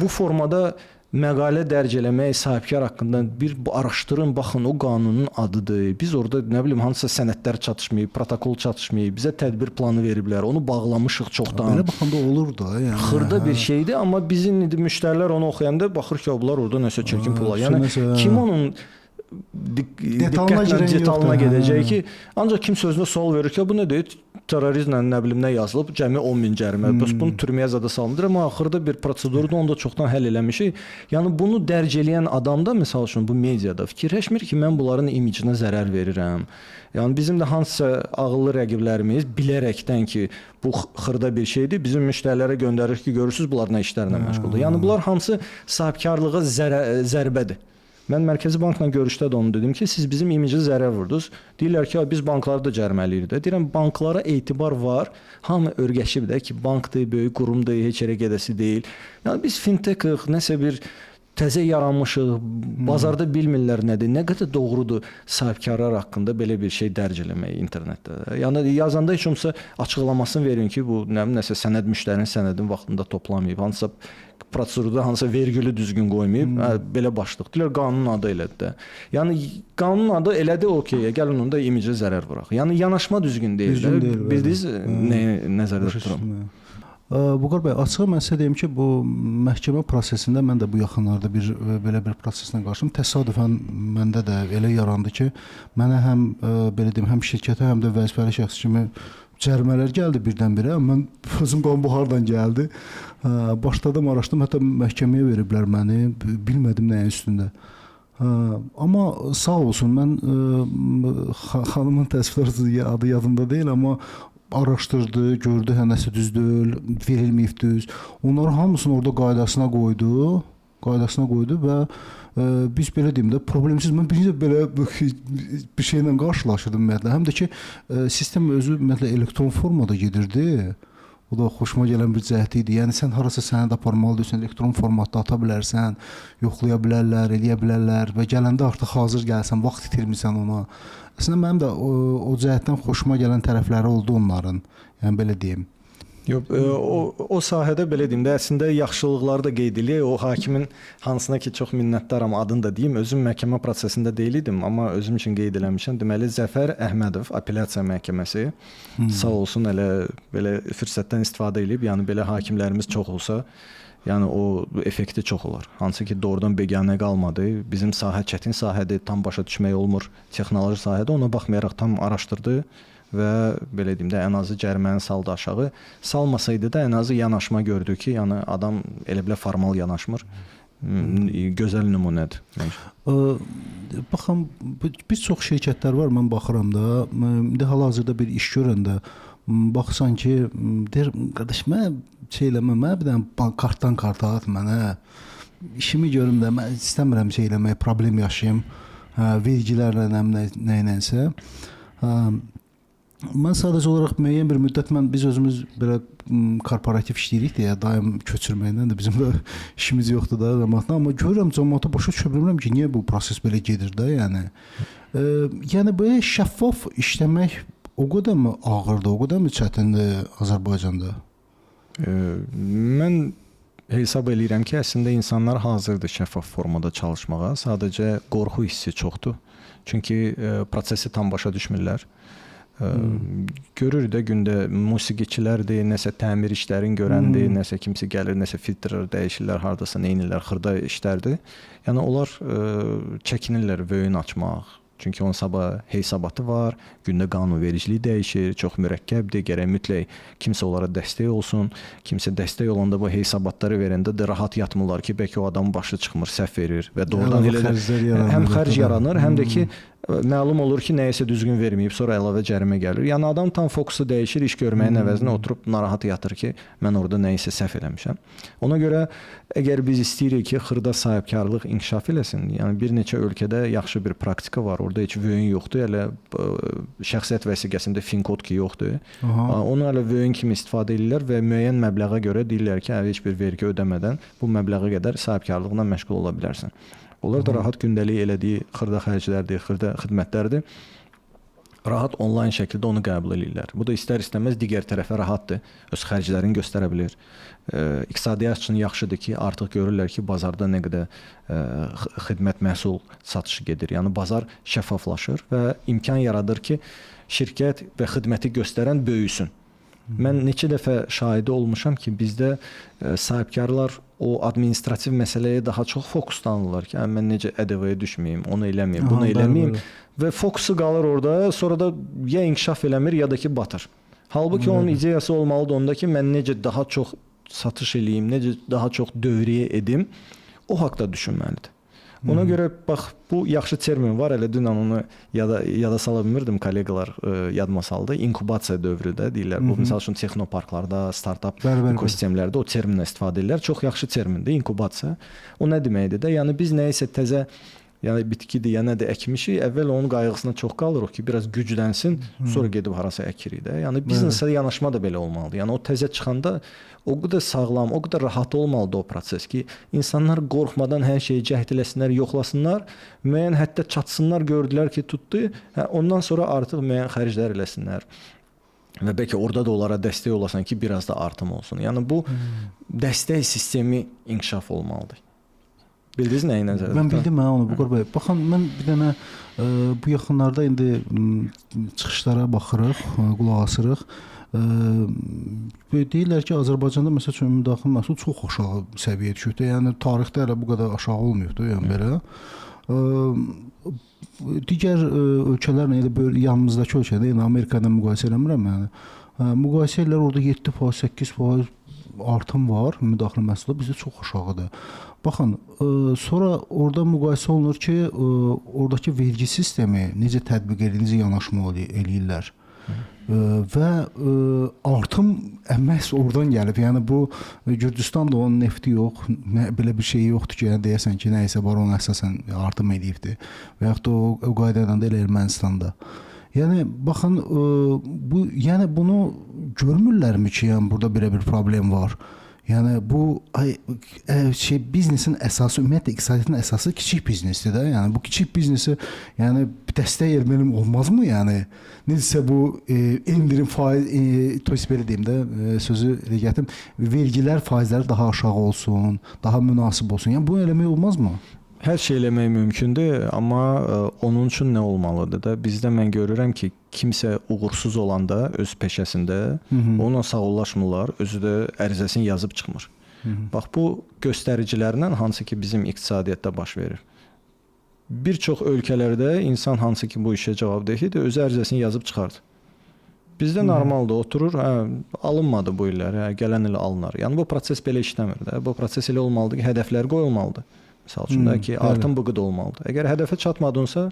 bu formada məqalə dərc eləmək sahibkar haqqında bir araşdırın, baxın, o qanunun adıdır. Biz orada nə bilim hansısa sənədlər çatışmayıb, protokol çatışmayıb, bizə tədbir planı veriblər. Onu bağlamışıq çoxdan. Belə baxanda olur da, yəni. Xırda bir şeydir, amma bizim indi müştərilər onu oxuyanda baxır ki, bunlar orada nəsə çirkin pullar. Yəni kim onun diqqətlə detalına gedəcək ki, ancaq kim sözünə sual verir ki, bu nədir? Terrorizmlə nə bilim nə yazılıb, cəmi 10.000 cərimə. Bəs bunu türməyə zada salındır, amma axırda bir prosedurda onu da çoxdan həll eləmişik. Yəni bunu dərc eləyən adam da məsəl üçün bu mediada fikirləşmir ki, mən bunların imicinə zərər verirəm. Yəni bizim də hansısa ağıllı rəqiblərimiz bilərəkdən ki, bu xırda bir şeydir, bizim müştərilərə göndərir ki, görürsüz bunlar nə işlərlə məşğuldur. Yəni bunlar hamısı sahibkarlığa zərbədir. Mən Mərkəzi Bankla görüşdə də onu dedim ki, siz bizim imicə zərər vurdunuz. Deyirlər ki, biz bankları da cəriməliyik də. Deyirəm, banklara etibar var. Hamı örgəşib də ki, bankdır, böyük qurumdur, heç yerə gedəsi deyil. Yəni biz fintech-ıq, nəsə bir təzə yaranmışıq, bazarda bilmirlər nədir. Nə qədər doğrudur sahibkarlar haqqında belə bir şey dərc eləmək internetdə. Yəni yazanda heç olmasa açıqlamasını verin ki, bu nəsə sənəd müştərinin sənədini vaxtında toplamayıb, hansısa prosedurda hansısa vergülü düzgün qoymayıb, belə başlıq. Deyirlər qanunun adı elədir də. Yəni qanunun adı elədir, okey, gəlin onda imicə zərər vuraq. Yəni yanaşma düzgün deyil. Bildiniz nəyi nəzərdə tuturam? Vüqar bəy, açıq mən sizə deyim ki, bu məhkəmə prosesində mən də bu yaxınlarda belə bir proseslə qarşılaşdım. Təsadüfən məndə də elə yarandı ki, mənə həm belə deyim, həm şirkətə, həm də vəzifəli şəxs kimi cərimələr gəldi birdən-birə. Mən özüm bu hardan gəldi. Başladım, araşdırdım, hətta məhkəməyə veriblər məni, bilmədim nəyin üstündə. Amma sağ olsun, mən xanımın təəssüflər adı yadımda deyil, amma araşdırdı, gördü, nəsə düz deyil, verilməyib düz. Onların hamısını orada qaydasına qoydu və biz belə deyim də, problemsiz mən birinci belə bir şeylə qarşılaşırdım ümumiyyətlə. Həm də ki, sistem özü ümumiyyətlə elektron formada gedirdi. O da xoşuma gələn bir cəhət idi. Yəni sən harasa sənəd aparmalısan, elektron formatda ata bilərsən, yoxlaya bilərlər, eləyə bilərlər və gələndə artıq hazır gəlsən, vaxt itirmirsən ona. Əslində mənim də o cəhətdən xoşuma gələn tərəfləri oldu onların. Yəni belə deyim. Yox, o sahədə belə deyim də, əslində yaxşılıqları da qeyd eləyək. O hakimin hansına ki çox minnətdaram, adını da deyim. Özüm məhkəmə prosesində deyil idim, amma özüm üçün qeyd eləmişəm. Deməli Zəfər Əhmədov Apellyasiya Məhkəməsi sağ olsun elə belə fürsətdən istifadə edib, yəni belə hakimlərimiz çox olsa, yəni o effekti çox olar. Hansı ki doğrudan beganə qalmadı. Bizim sahə çətin sahədir, tam başa düşmək olmur. Texnoloji sahədə ona baxmayaraq tam araşdırdı və belə deyim də ən azı cəriməni saldı aşağı. Salmasaydı da ən azı yanaşma gördü ki, yəni adam elə belə formal yanaşmır. Gözəl nümunədir. Baxın, bir çox şirkətlər var, mən baxıram da. İndi hal-hazırda bir iş görəndə baxsan ki, deyir, qardaş, mən şey eləməm, mən bir dənə kartdan karta at mənə. İşimi görüm də, mən istəmirəm şey eləmək, problem yaşayım, vergilərlə, nəyinənsə. Mən sadəcə olaraq müəyyən bir müddət biz özümüz belə korporativ işləyirik deyə daim köçürməklə də bizim də işimiz yoxdur da cəmaatla, amma görürəm cəmaata başa düşə bilmirəm ki, niyə bu proses belə gedir də, yəni. Yəni belə şəffaf işləmək o qədər mi ağırdır, o qədər mi çətindir Azərbaycanda? Mən hesab eləyirəm ki, əslində insanlar hazırdır şəffaf formada çalışmağa, sadəcə qorxu hissi çoxdur. Çünki prosesi tam başa düşmürlər. Görür də gündə musiqiçilərdir, nəsə təmir işlərini görəndir, nəsə kimsə gəlir, nəsə filtrlər dəyişirlər, hardasa neynirlər, xırda işlərdir. Yəni onlar çəkinirlər vöyün açmaq. Çünki onun sabah hesabatı var, gündə qanunvericiliyi dəyişir, çox mürəkkəbdir, gərək mütləq kimsə onlara dəstək olsun. Kimsə dəstək olanda bu hesabatları verəndə də rahat yatmırlar ki, bəlkə o adamın başı çıxmır, səhv verir və doğrudan elə həm xərc yaranır, həm də ki məlum olur ki, nəyisə düzgün verməyib, sonra əlavə cərimə gəlir. Yəni adam tam fokusu dəyişir, iş görməyin əvəzinə oturub narahat yatır ki, mən orada nəyisə səhv eləmişəm. Ona görə əgər biz istəyirik ki, xırda sahibkarlıq inkişaf eləsin, yəni bir neçə ölkədə yaxşı bir praktika var, orada heç vöyün yoxdur, elə şəxsiyyət vəsiqəsində fin-kod ki yoxdur. Onu elə vöyün kimi istifadə edirlər və müəyyən məbləğə görə deyirlər ki, heç bir vergi ödəmədən bu məbləğə qədər sahibkarlıqla məşğul ola bilərsən. Onlar da rahat gündəlik elədiyi xırda xərclərdir, xırda xidmətlərdir. Rahat onlayn şəkildə onu qəbul edirlər. Bu da istər-istəməz digər tərəfə rahatdır. Öz xərclərini göstərə bilir. İqtisadiyyat üçün yaxşıdır ki, artıq görürlər ki, bazarda nə qədər xidmət məhsul satışı gedir. Yəni bazar şəffaflaşır və imkan yaradır ki, şirkət və xidməti göstərən böyüsün. Mən neçə dəfə şahidi olmuşam ki, bizdə sahibkarlar o administrativ məsələyə daha çox fokuslanırlar ki, mən necə ƏDV-yə düşməyim, onu eləməyim, bunu eləməyim və fokusu qalır orada, sonra da ya inkişaf eləmir, ya da ki batır. Halbuki onun ideyası olmalıdır onda ki, mən necə daha çox satış eləyim, necə daha çox dövriyə edim, o haqda düşünməlidir. Ona görə bax bu yaxşı termin var. Elə dünən onu yada sala bilmirdim, kolleqalar yadıma saldı. İnkubasiya dövrü də deyirlər. Bu məsəl üçün texnoparklarda, startap ekosistemlərdə o terminlə istifadə edirlər. Çox yaxşı termindir inkubasiya. O nə deməkdir də? Yəni biz nəyisə təzə, yəni bitkidir, ya nədir əkmişik, əvvəl onun qayğısına çox qalırıq ki, biraz güclənsin, sonra gedib harasa əkirik də. Yəni biznesə yanaşma da belə olmalıdır. Yəni o təzə çıxanda o qədər sağlam, o qədər rahat olmalıdır o proses ki, insanlar qorxmadan hər şeyi cəhd eləsinlər, yoxlasınlar, müəyyən həddə çatsınlar, gördülər ki, tutdu, ondan sonra artıq müəyyən xərclər eləsinlər. və bəlkə orada da onlara dəstək olasan ki, biraz da artım olsun. Yəni bu dəstək sistemi inkişaf olmalıdır. Bildiniz nəyi nəzərdə? Mən bildim onu Vüqar bəy. Baxın, mən bir dənə bu yaxınlarda indi çıxışlara baxırıq, qulaq asırıq. Deyirlər ki, Azərbaycanda məsəl üçün ümumdaxili məhsul çox aşağı səviyyəyə düşübdür. Yəni tarixdə elə bu qədər aşağı olmayıbdı, yəni belə. Digər ölkələrlə elə yanımızdakı ölkədə, yəni Amerika ilə müqayisə eləmirəm yəni. Müqayisə ilə orada 7%, 8% artım var müdaxilə məhsulda, bizdə çox aşağıdır. Baxın, sonra orada müqayisə olunur ki, oradakı vergi sistemi necə tətbiq edilir, necə yanaşma eləyirlər. Və artım məhz oradan gəlib. Yəni bu Gürcüstanda onun nefti yox, belə bir şey yoxdur ki, yəni deyəsən ki, nə isə var, ona əsasən artım edibdir. Və yaxud da o qaydayla da elə Ermənistanda. Yəni baxın, yəni bunu görmürlərmi ki, yəni burada belə bir problem var? Yəni bu biznesin əsası, ümumiyyətlə iqtisadiyyatın əsası kiçik biznesdir də. Yəni bu kiçik biznesi yəni dəstək verməli olmazmı? Yəni necəsə bu endirim faiz, belə deyim də, sözü gətirim, vergilər, faizləri daha aşağı olsun, daha münasib olsun. Yəni bunu eləmək olmazmı? Hər şey eləmək mümkündür, amma onun üçün nə olmalıdır da? Bizdə mən görürəm ki, kimsə uğursuz olanda öz peşəsində onunla sağollaşmırlar, özü də ərizəsini yazıb çıxmır. Bax bu göstəricilərlə hansı ki bizim iqtisadiyyatda baş verir. Bir çox ölkələrdə insan hansı ki bu işə cavabdehlidir, öz ərizəsini yazıb çıxardı. Bizdə normaldır, oturur, alınmadı bu illər, gələn il alınar. Yəni bu proses belə işləmir də. Bu proses elə olmalıdır ki, hədəflər qoyulmalıdır. Məsəl üçün də ki, artım bu qədər olmalıdır. Əgər hədəfə çatmadınsa,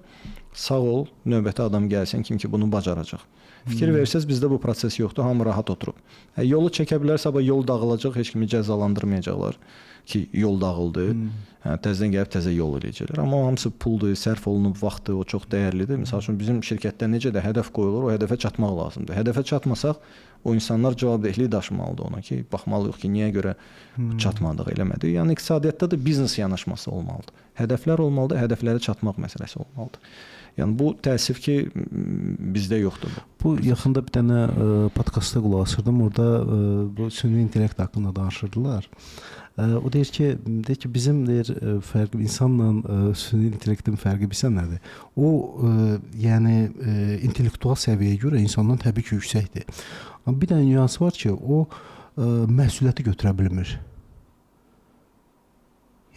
sağ ol, növbəti adam gəlsin, kim ki bunu bacaracaq. Fikir versəz, bizdə bu proses yoxdur, hamı rahat oturub. Yolu çəkə bilərsə, amma yol dağılacaq, heç kimi cəzalandırmayacaqlar ki, yol dağıldı. Təzədən gəlib təzə yol eləyəcəklər. Amma o hamısı puldur, sərf olunub, vaxtdır, o çox dəyərlidir. Məsəl üçün bizim şirkətdə necə də hədəf qoyulur, o hədəfə çatmaq lazımdır. Hədəfə çatmasaq, o insanlar cavabdehliyi daşımalıdır ona ki, baxmalıyıq ki, niyə görə çatmadıq, eləmədik. Yəni iqtisadiyyatda da biznes yanaşması olmalıdır. Hədəflər olmalıdır, hədəflərə çatmaq məsələsi olmalıdır. Yəni bu təəssüf ki, bizdə yoxdur bu. Bu yaxında bir dənə podkastda qulaq asırdım. Orada bu süni intellekt haqqında danışırdılar. O deyir ki, bizim fərqi insanla süni intellektin fərqi bilsən nədir? O yəni intellektual səviyyəyə görə insandan təbii ki, yüksəkdir. Amma bir dənə nüansı var ki, o məsuliyyəti götürə bilmir.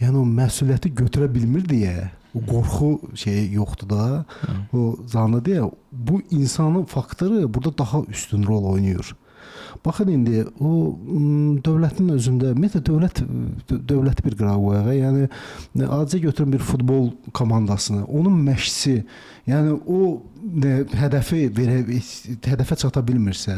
Yəni o məsuliyyəti götürə bilmir deyə o qorxu şeyi yoxdur da. O zanlı deyə bu insanın faktoru burada daha üstün rol oynayır. Baxın indi o dövlətin özündə, ümumiyyətlə dövləti bir qırağa qoyaq. Yəni adicə götürün bir futbol komandasını, onun məşqçisi, yəni o hədəfə çata bilmirsə,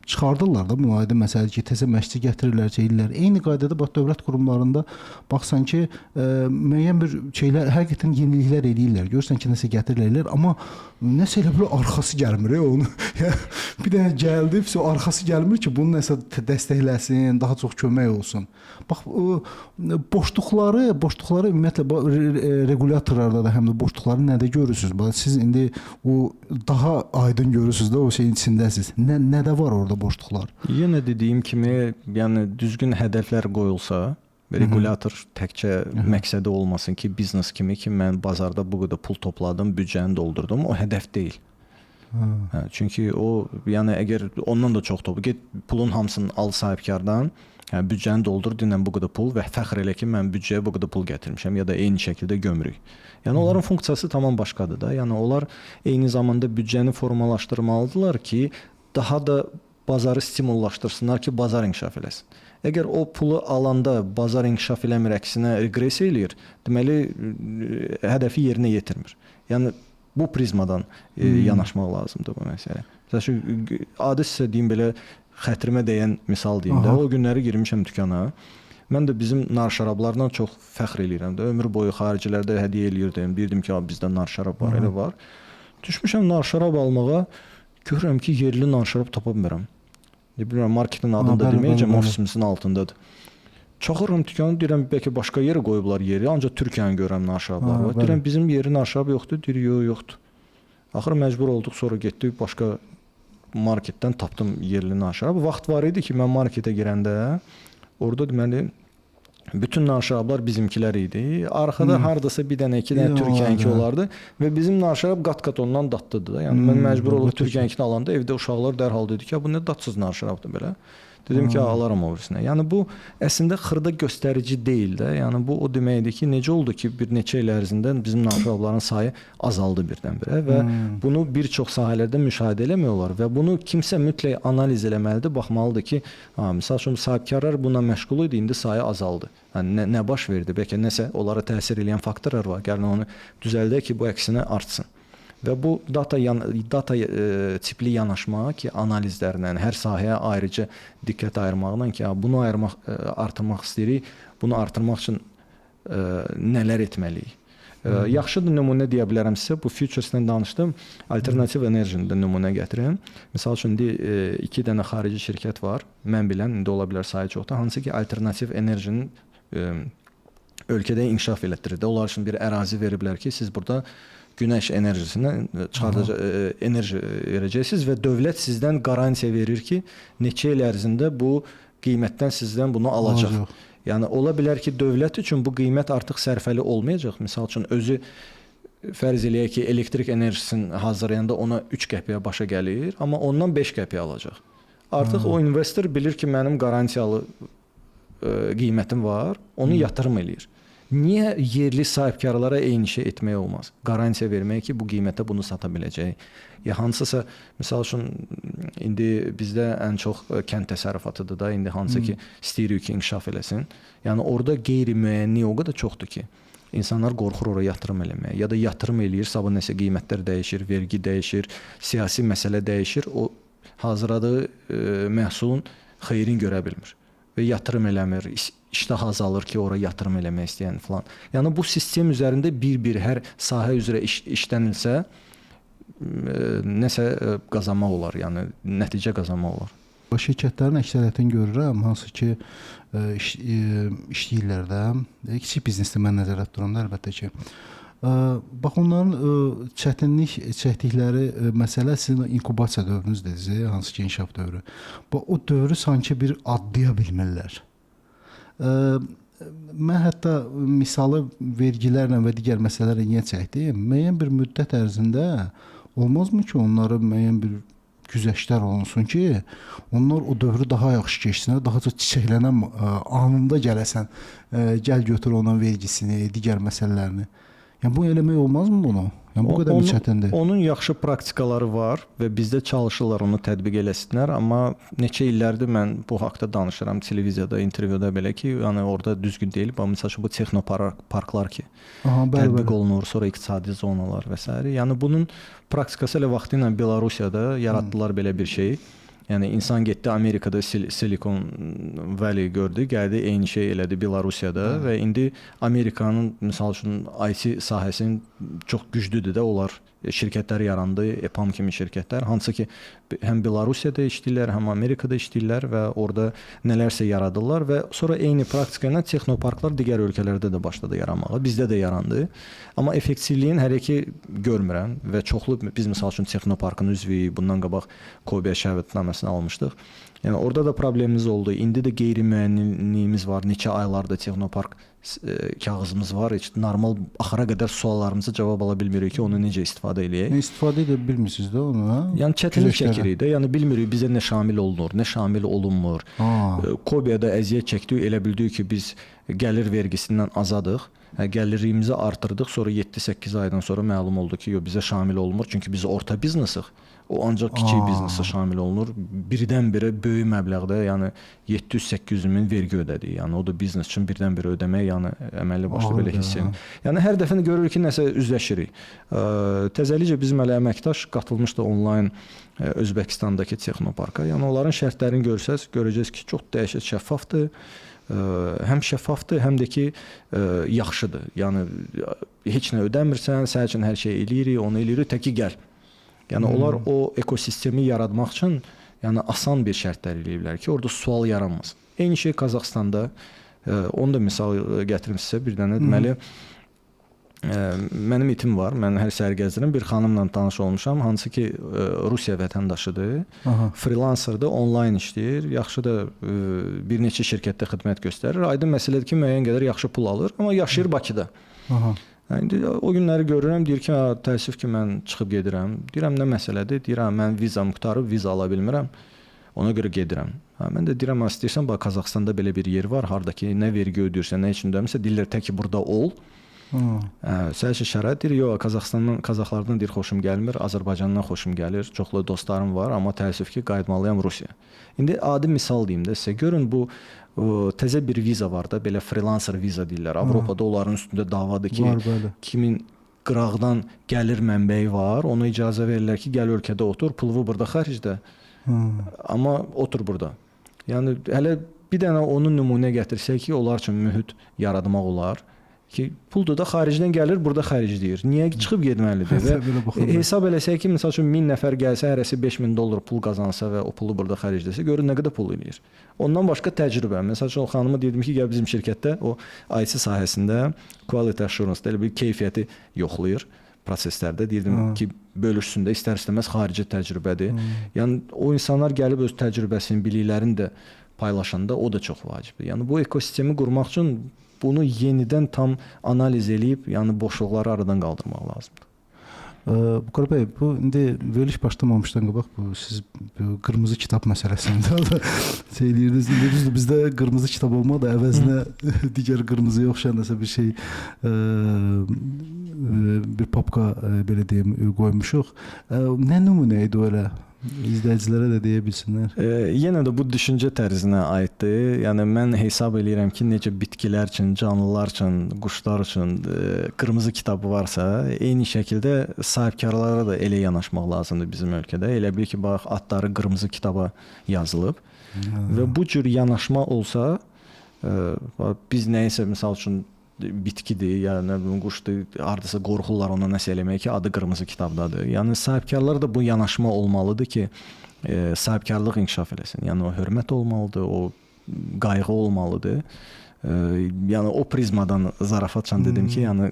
çıxardırlar da müaydə məsələ ki, təzə məşqçi gətirirlər, şeylər. Eyni qaydada bax dövlət qurumlarında baxsan ki, müəyyən bir şeylər, həqiqətən yeniliklər eləyirlər. Görürsən ki, nəsə gətirirlər, amma nəsə elə bir arxası gəlmir onu. Bir dənə gəldi, arxası gəlmir ki, bunu nəsə dəstəkləsin, daha çox kömək olsun. Bax boşluqları ümumiyyətlə regulyatorlarda da həm də boşluqları nədə görürsüz? Bax siz indi o daha aydın görürsüz də o şeyin içindəsiz. Nədə var orada boşluqlar? Yenə dediyim kimi, yəni düzgün hədəflər qoyulsa, regulyator təkcə məqsədi olmasın ki, biznes kimi ki, mən bazarda bu qədər pul topladım, büdcəni doldurdum, o hədəf deyil. Çünki o, yəni əgər ondan da çox topla, get pulun hamısını al sahibkardan, büdcəni doldur, dinlən bu qədər pul və fəxr elə ki, mən büdcəyə bu qədər pul gətirmişəm ya da eyni şəkildə gömrük. Yəni onların funksiyası tamam başqadır da. Yəni onlar eyni zamanda büdcəni formalaşdırmalıdırlar ki, daha da bazarı stimullaşdırsınlar ki, bazar inkişaf eləsin. Əgər o pulu alanda bazar inkişaf eləmir, əksinə reqressiya eləyir, deməli hədəfi yerinə yetirmir. Yəni bu prizmadan yanaşmaq lazımdır bu məsələ. Məsələn, adi sizə deyim belə xətrimə dəyən misal deyim də, o günləri girmişəm dükana. Mən də bizim nar şərablarla çox fəxr eləyirəm də. Ömür boyu xaricilərdə hədiyyə eləyirdim. Deyirdim ki, bizdə nar şərab var, elə var. Düşmüşəm nar şərab almağa, görürəm ki, yerli nar şərab tapa bilmirəm. Bilmirəm, marketin adını da deməyəcəm, ofisimizin altındadır. Çaxıram dükanı, deyirəm, bəlkə başqa yerə qoyublar yeri, ancaq Türkiyəni görürəm nar şərablar var. Deyirəm, bizim yeri nar şərab yoxdur, deyir, yoxdur. Axır məcbur olduq, sonra getdik başqa marketdən tapdım yerli nar şərabı. Vaxt var idi ki, mən marketə girəndə orada deməli bütün nar şərablar bizimkilər idi. Arxada hardasa bir dənə, iki dənə Türkiyənki olardı və bizim nar şərab qat-qat ondan dadlıdır da. Yəni mən məcbur olub Türkiyənkini alanda evdə uşaqlar dərhal dedi ki, bu nə dadsız nar şərabdır belə. Dedim ki, alaram o birisinə. Yəni bu əslində xırda göstərici deyil də. Yəni bu o deməkdir ki, necə oldu ki, bir neçə il ərzində bizim nar şərabların sayı azaldı birdən-birə və bunu bir çox sahələrdə müşahidə eləmək olar və bunu kimsə mütləq analiz eləməlidir, baxmalıdır ki, məsəl üçün sahibkarlar buna məşğul idi, indi sayı azaldı. Yəni nə baş verdi? Bəlkə nəsə onlara təsir edən faktorlar var. Gəlin onu düzəldək ki, bu əksinə artsın. Və bu data tipli yanaşma ki, analizlərlə, hər sahəyə ayrıca diqqət ayırmaqla ki, bunu artırmaq istəyirik, bunu artırmaq üçün nələr etməliyik? Yaxşıdır, nümunə deyə bilərəm sizə. Bu Futures-dən danışdım. Alternativ enerjini də nümunə gətirim. Məsəl üçün, iki dənə xarici şirkət var. Mən bilən, indi ola bilər sayı çoxdur. Hansı ki, alternativ enerjinin ölkədə inkişaf elətdirir. Onlar üçün bir ərazi veriblər ki, siz burada günəş enerjisindən enerji verəcəksiniz və dövlət sizdən qarantiya verir ki, neçə il ərzində bu qiymətdən sizdən bunu alacaq. Yəni ola bilər ki, dövlət üçün bu qiymət artıq sərfəli olmayacaq. Məsəl üçün özü fərz eləyək ki, elektrik enerjisini hazırlayanda ona 3 qəpiyə başa gəlir, amma ondan 5 qəpiyə alacaq. Artıq o investor bilir ki, mənim qarantiyalı qiymətim var, onu yatırım eləyir. Niyə yerli sahibkarlara eyni şey etmək olmaz? Qarantiya vermək ki, bu qiymətə bunu sata biləcək. Ya hansısa, misal üçün indi bizdə ən çox kənd təsərrüfatıdır da, indi hansı ki, istəyirik ki, inkişaf eləsin. Yəni orada qeyri-müəyyənlik o qədər çoxdur ki, insanlar qorxur oraya yatırım eləməyə. Ya da yatırım eləyir, sabah nəsə qiymətlər dəyişir, vergi dəyişir, siyasi məsələ dəyişir, o hazırladığı məhsulun xeyrini görə bilmir və yatırım eləmir, iştah azalır ki, ora yatırım eləmək istəyən falan. Yəni bu sistem üzərində bir-bir hər sahə üzrə işlənilsə, nəsə qazanmaq olar, yəni nəticə qazanmaq olar. Şirkətlərin əksəriyyətini görürəm, hansı ki işləyirlər də, kiçik biznesdə mən nəzərdə tuturam da əlbəttə ki. Bax onların çətinlik çəkdikləri məsələ sizin inkubasiya dövrünüz dediniz, hansı ki inkişaf dövrü. Bax o dövrü sanki bir adlaya bilmirlər. Mən hətta misalı vergilərlə və digər məsələlərlə niyə çəkdim? Müəyyən bir müddət ərzində olmazmı ki, onlara müəyyən bir güzəştlər olunsun ki, onlar o dövrü daha yaxşı keçsinlər, daha çox çiçəklənən anında gələsən, gəl götür onun vergisini, digər məsələlərini. Yəni bu eləmək olmazmı bunu? Yəni bu qədər çətindir. Onun yaxşı praktikaları var və bizdə çalışırlar onu tətbiq eləsinlər, amma neçə illərdir mən bu haqqda danışıram televiziyada, intervyuda belə ki, yəni orada düzgün deyil. Məsələn bu texnoparklar ki, tətbiq olunur, sonra iqtisadi zonalar və s. Yəni bunun praktikası elə vaxtı ilə Belarusiyada yaratdılar belə bir şey. Yəni insan getdi Amerikada Silikon Valley gördü, gəldi eyni şey elədi Belarusiyada və indi Amerikanın misal üçün IT sahəsinin çox güclüdür də onlar şirkətlər yarandı, EPAM kimi şirkətlər, hansı ki həm Belarusiyada işləyirlər, həm Amerikada işləyirlər və orada nələrsə yaradırlar və sonra eyni praktika ilə texnoparklar digər ölkələrdə də başladı yaranmağa. Bizdə də yarandı. Amma effektivliyin hələ ki görmürəm və çoxlu biz misal üçün texnoparkın üzvüyük, bundan qabaq Kobe şəhidnaməsini almışdıq. Yəni orada da problemimiz oldu. İndi də qeyri-müəyyənliyimiz var. Neçə aylarda texnopark kağızımız var. Heç normal axıra qədər suallarımıza cavab ala bilmirik ki, onu necə istifadə eləyək. İstifadə edə bilmirsiniz də onu, hə? Yəni çətinlik çəkirik də. Yəni bilmirik bizə nə şamil olunur, nə şamil olunmur. Kobe'də əziyyət çəkdik, elə bildik ki, biz gəlir vergisindən azadıq. Gəlirimizi artırdıq, sonra 7-8 aydan sonra məlum oldu ki, bizə şamil olunmur. Çünki biz orta biznesıq. O ancaq kiçik biznesə şamil olunur. Birdən-birə böyük məbləğdə, yəni 700-800 min vergi ödədik. Yəni o da biznes üçün birdən-birə ödəmək, yəni əməlli başlı belə hiss edir. Yəni hər dəfə görürük ki, nəsə üzləşirik. Təzəlicə bizim hələ əməkdaş qatılmışdı onlayn Özbəkistandakı texnoparka. Yəni onların şərtlərini görsəz, görəcəksiniz ki, çox dəhşət şəffafdır. Həm şəffafdır, həm də ki yaxşıdır. Yəni heç nə ödəmirsən, sənin üçün hər şey eləyirik, onu eləyirik, təki gəl. Yəni onlar o ekosistemi yaratmaq üçün yəni asan bir şərtlər eləyiblər ki, orada sual yaranmaz. Eyni şey Qazaxstanda, onu da misal gətirim sizə bir dənə. Deməli Mənim itim var. Mən hər səhər gəzdirirəm. Bir xanımla tanış olmuşam, hansı ki Rusiya vətəndaşıdır. Freelancerdır, onlayn işləyir. Yaxşı da bir neçə şirkətdə xidmət göstərir. Aydın məsələdir ki, müəyyən qədər yaxşı pul alır, amma yaşayır Bakıda. İndi o günləri görürəm, deyir ki, təəssüf ki, mən çıxıb gedirəm. Deyirəm, nə məsələdir? Deyirəm, mən vizam qurtarıb, viza ala bilmirəm. Ona görə gedirəm. Mən də deyirəm, istəyirsən, bax Qazaxstanda belə bir yer var, hardakı nə vergi ödəyirsən, nə üçün ödəmirsə, deyirlər tək ki burada ol. Səhəşi şərait deyir, yox, Qazaxlardan deyir, xoşum gəlmir, Azərbaycandan xoşum gəlir, çoxlu dostlarım var, amma təəssüf ki, qayıtmalıyam Rusiya. İndi adi misal deyim də sizə, görün bu təzə bir viza var da, belə freelancer viza deyirlər. Avropada onların üstündə davadır ki, kimin qıraqdan gəlir mənbəyi var, ona icazə verirlər ki, gəl ölkədə otur, pulu burada xərcdə, amma otur burada. Yəni, hələ bir dənə onun nümunə gətirsək ki, onlar üçün mühit yaratmaq olar. Ki puldur da xaricdən gəlir, burada xərcləyir. Niyə çıxıb getməlidir? Və hesab eləsək ki, məsəl üçün 1000 nəfər gəlsə, hərəsi $5000 pul qazansa və o pulu burada xərcləsə, görün nə qədər pul eləyir. Ondan başqa təcrübə. Məsəl üçün o xanıma dedim ki, gəl bizim şirkətdə o IT sahəsində quality assurance elə bir keyfiyyəti yoxlayır proseslərdə. Deyirdim ki, bölüşsün də istər-istəməz xarici təcrübədir. Yəni o insanlar gəlib öz təcrübəsini, biliklərini də paylaşanda o da çox vacibdir. Yəni bu ekosistemi qurmaq üçün bunu yenidən tam analiz eləyib, yəni boşluqları aradan qaldırmaq lazımdır. Vüqar bəy, bu indi veriliş başlamamışdan qabaq bu siz bu qırmızı kitab məsələsində şey eləyirdiniz. Düzdür, bizdə qırmızı kitab olmadı, əvəzinə digər qırmızıya oxşayan nəsə bir şey bir papka belə deyim qoymuşuq. Nə nümunə idi o elə? İzləyicilərə də deyə bilsinlər. Yenə də bu düşüncə tərzinə aiddir. Yəni mən hesab eləyirəm ki, necə bitkilər üçün, canlılar üçün, quşlar üçün qırmızı kitabı varsa, eyni şəkildə sahibkarlara da elə yanaşmaq lazımdır bizim ölkədə. Elə bil ki, bax adları qırmızı kitaba yazılıb və bu cür yanaşma olsa, biz nəyisə məsəl üçün bitkidir, yəni quşdur, hardasa qorxurlar ona nəsə eləmək ki, adı qırmızı kitabdadır. Yəni sahibkarlar da bu yanaşma olmalıdır ki, sahibkarlıq inkişaf eləsin. Yəni o hörmət olmalıdır, o qayğı olmalıdır. Yəni o prizmadan zarafatla dedim ki, yəni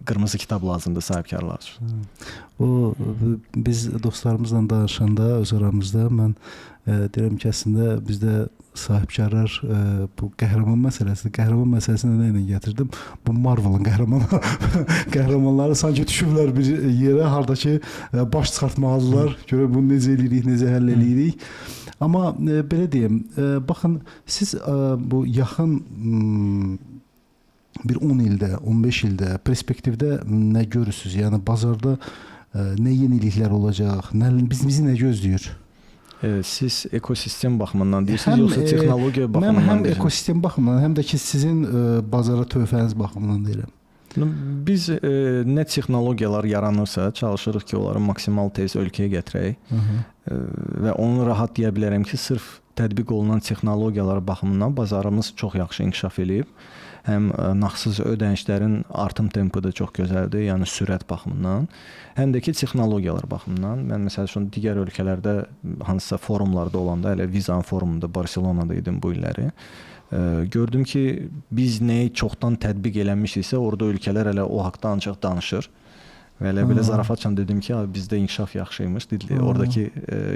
qırmızı kitab lazımdır sahibkarlar üçün. O biz dostlarımızla danışanda öz aramızda mən deyirəm ki, əslində bizdə sahibkarlar bu qəhrəman məsələsini nə ilə gətirdim? Bu Marvel'ın qəhrəmanları sanki düşüblər bir yerə, hardakı baş çıxartmalıdırlar. Görək bunu necə eləyirik, necə həll eləyirik. Amma belə deyim, baxın, siz bu yaxın bir 10 ildə, 15 ildə perspektivdə nə görürsünüz? Yəni bazarda nə yeniliklər olacaq? Bizi nə gözləyir? Siz ekosistem baxımından deyirsiniz, yoxsa texnologiya baxımından deyirsiniz? Mən həm ekosistem baxımından, həm də ki, sizin bazara töhfəniz baxımından deyirəm. Biz nə texnologiyalar yaranırsa, çalışırıq ki, onları maksimal tez ölkəyə gətirək və onu rahat deyə bilərəm ki, sırf tətbiq olunan texnologiyalar baxımından bazarımız çox yaxşı inkişaf edib. Həm nağdsız ödənişlərin artım tempi də çox gözəldir, yəni sürət baxımından, həm də ki, texnologiyalar baxımından. Mən məsəl üçün digər ölkələrdə hansısa forumlarda olanda, elə Vizan forumunda Barselonada idim bu illəri. Gördüm ki, biz nəyi çoxdan tətbiq eləmişiksə, orada ölkələr elə o haqda ancaq danışır. Və elə belə zarafatla dedim ki, bizdə inkişaf yaxşıymış. Oradakı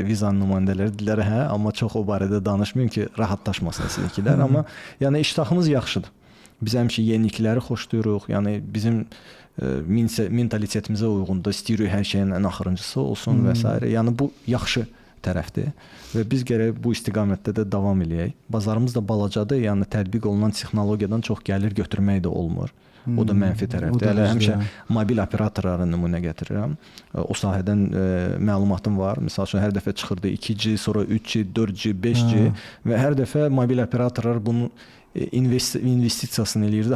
Vizan nümayəndələri dedilər, hə, amma çox o barədə danışmayın ki, rahatlaşmasın sizinkilər. Amma yəni iştahımız yaxşıdır. Biz həmişə yenilikləri xoşlayırıq. Yəni bizim mentalitetimizə uyğun da istəyirik hər şeyin ən axırıncısı olsun və s. Yəni bu yaxşı tərəfdir və biz gərək bu istiqamətdə də davam eləyək. Bazarımız da balacadır, yəni tətbiq olunan texnologiyadan çox gəlir götürmək də olmur. O da mənfi tərəfdir. Hələ həmişə mobil operatorlara nümunə gətirirəm. O sahədən məlumatım var. Məsəl üçün hər dəfə çıxırdı 2G, sonra 3G, 4G, 5G və hər dəfə mobil operatorlar bunu investisiyasını eləyirdi.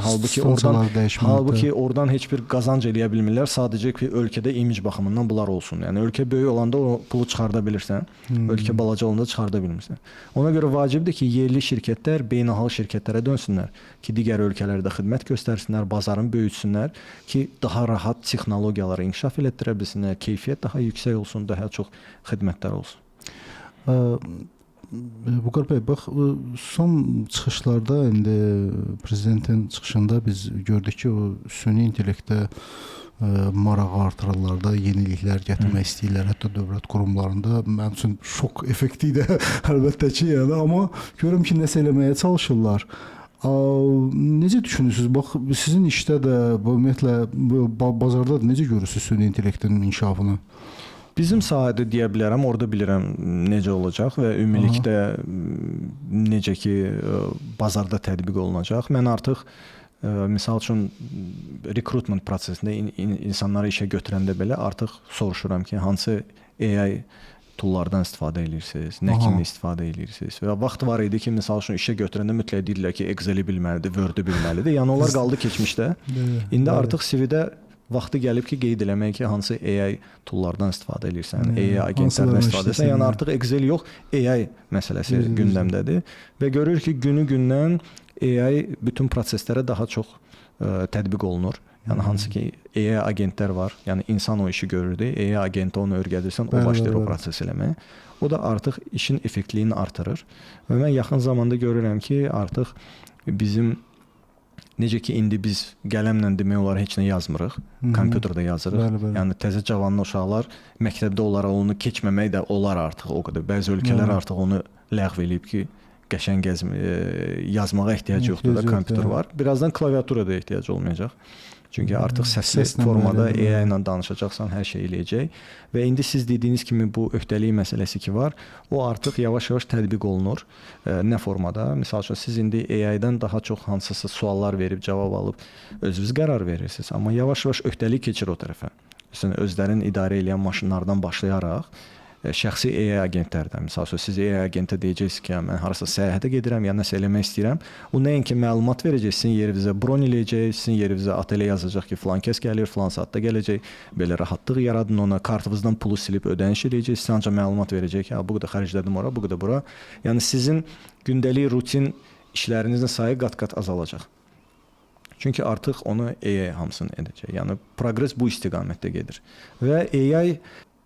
Halbuki oradan heç bir qazanc eləyə bilmirlər. Sadəcə ki, ölkədə image baxımından bunlar olsun. Yəni ölkə böyük olanda o pulu çıxarda bilirsən. Ölkə balaca olanda çıxarda bilmirsən. Ona görə vacibdir ki, yerli şirkətlər beynəlxalq şirkətlərə dönsünlər ki, digər ölkələrdə xidmət göstərsinlər, bazarını böyütsünlər ki, daha rahat texnologiyaları inkişaf elətdirə bilsinlər, keyfiyyət daha yüksək olsun, daha çox xidmətlər olsun. Vüqar bəy, bax son çıxışlarda indi prezidentin çıxışında biz gördük ki, o süni intellektə marağı artırırlar da, yeniliklər gətirmək istəyirlər, hətta dövlət qurumlarında. Mənim üçün şok effekti də əlbəttə ki, yəni, amma görürəm ki, nəsə eləməyə çalışırlar. Necə düşünürsünüz? Bax, sizin işdə də, ümumiyyətlə, bazarda da necə görürsünüz süni intellektin inkişafını? Bizim sahədə deyə bilərəm, orada bilirəm necə olacaq və ümumilikdə necə ki, bazarda tətbiq olunacaq. Mən artıq misal üçün rekrutment prosesində insanları işə götürəndə belə artıq soruşuram ki, hansı AI toollardan istifadə edirsiniz, nə kimi istifadə edirsiniz. Və vaxt var idi ki, misal üçün işə götürəndə mütləq deyirlər ki, Excel-i bilməlidir, Word-ü bilməlidir. Yəni onlar qaldı keçmişdə. İndi artıq CV-də vaxtı gəlib ki, qeyd eləmək ki, hansı AI toollardan istifadə edirsən, AI agentlərdən istifadə edirsən. Yəni artıq Excel yox, AI məsələsi gündəmdədir və görür ki, günü-gündən AI bütün proseslərə daha çox tətbiq olunur. Yəni hansı ki AI agentlər var. Yəni insan o işi görürdü. AI agenti onu öyrədirsən, o başlayır o proses eləməyə. O da artıq işin effektivliyini artırır. Və mən yaxın zamanda görürəm ki, artıq bizim necə ki indi biz qələmlə demək olar heç nə yazmırıq, kompüterdə yazırıq. Yəni təzə cavanlı uşaqlar məktəbdə onlara onu keçməmək də olar artıq o qədər. Bəzi ölkələr artıq onu ləğv eləyib ki, qəşəng yazmağa ehtiyac yoxdur da kompüter var. Birazdan klaviatura da ehtiyac olmayacaq. Çünki artıq səsli formada AI ilə danışacaqsan, hər şey eləyəcək. Və indi siz dediyiniz kimi bu öhdəlik məsələsi ki var, o artıq yavaş-yavaş tətbiq olunur. Nə formada? Məsəl üçün siz indi AI-dən daha çox hansısa suallar verib, cavab alıb özünüz qərar verirsiniz. Amma yavaş-yavaş öhdəlik keçir o tərəfə. Məsələn, özlərini idarə edən maşınlardan başlayaraq şəxsi AI agentlərdən. Məsəl üçün siz AI agentə deyəcəksiniz ki, mən harasa səyahətə gedirəm, ya nəsə eləmək istəyirəm. O nəinki məlumat verəcək, sizin yerinizə bron eləyəcək, sizin yerinizə otelə yazacaq ki, filan kəs gəlir, filan saatda gələcək. Belə rahatlıq yaradın ona, kartınızdan pulu silib ödəniş eləyəcək, sizə ancaq məlumat verəcək ki, bu qədər xərclədim ora, bu qədər bura. Yəni sizin gündəlik rutin işlərinizin sayı qat-qat azalacaq. Çünki artıq onu AI hamısını edəcək. Yəni proqres bu istiqamətdə gedir. Və AI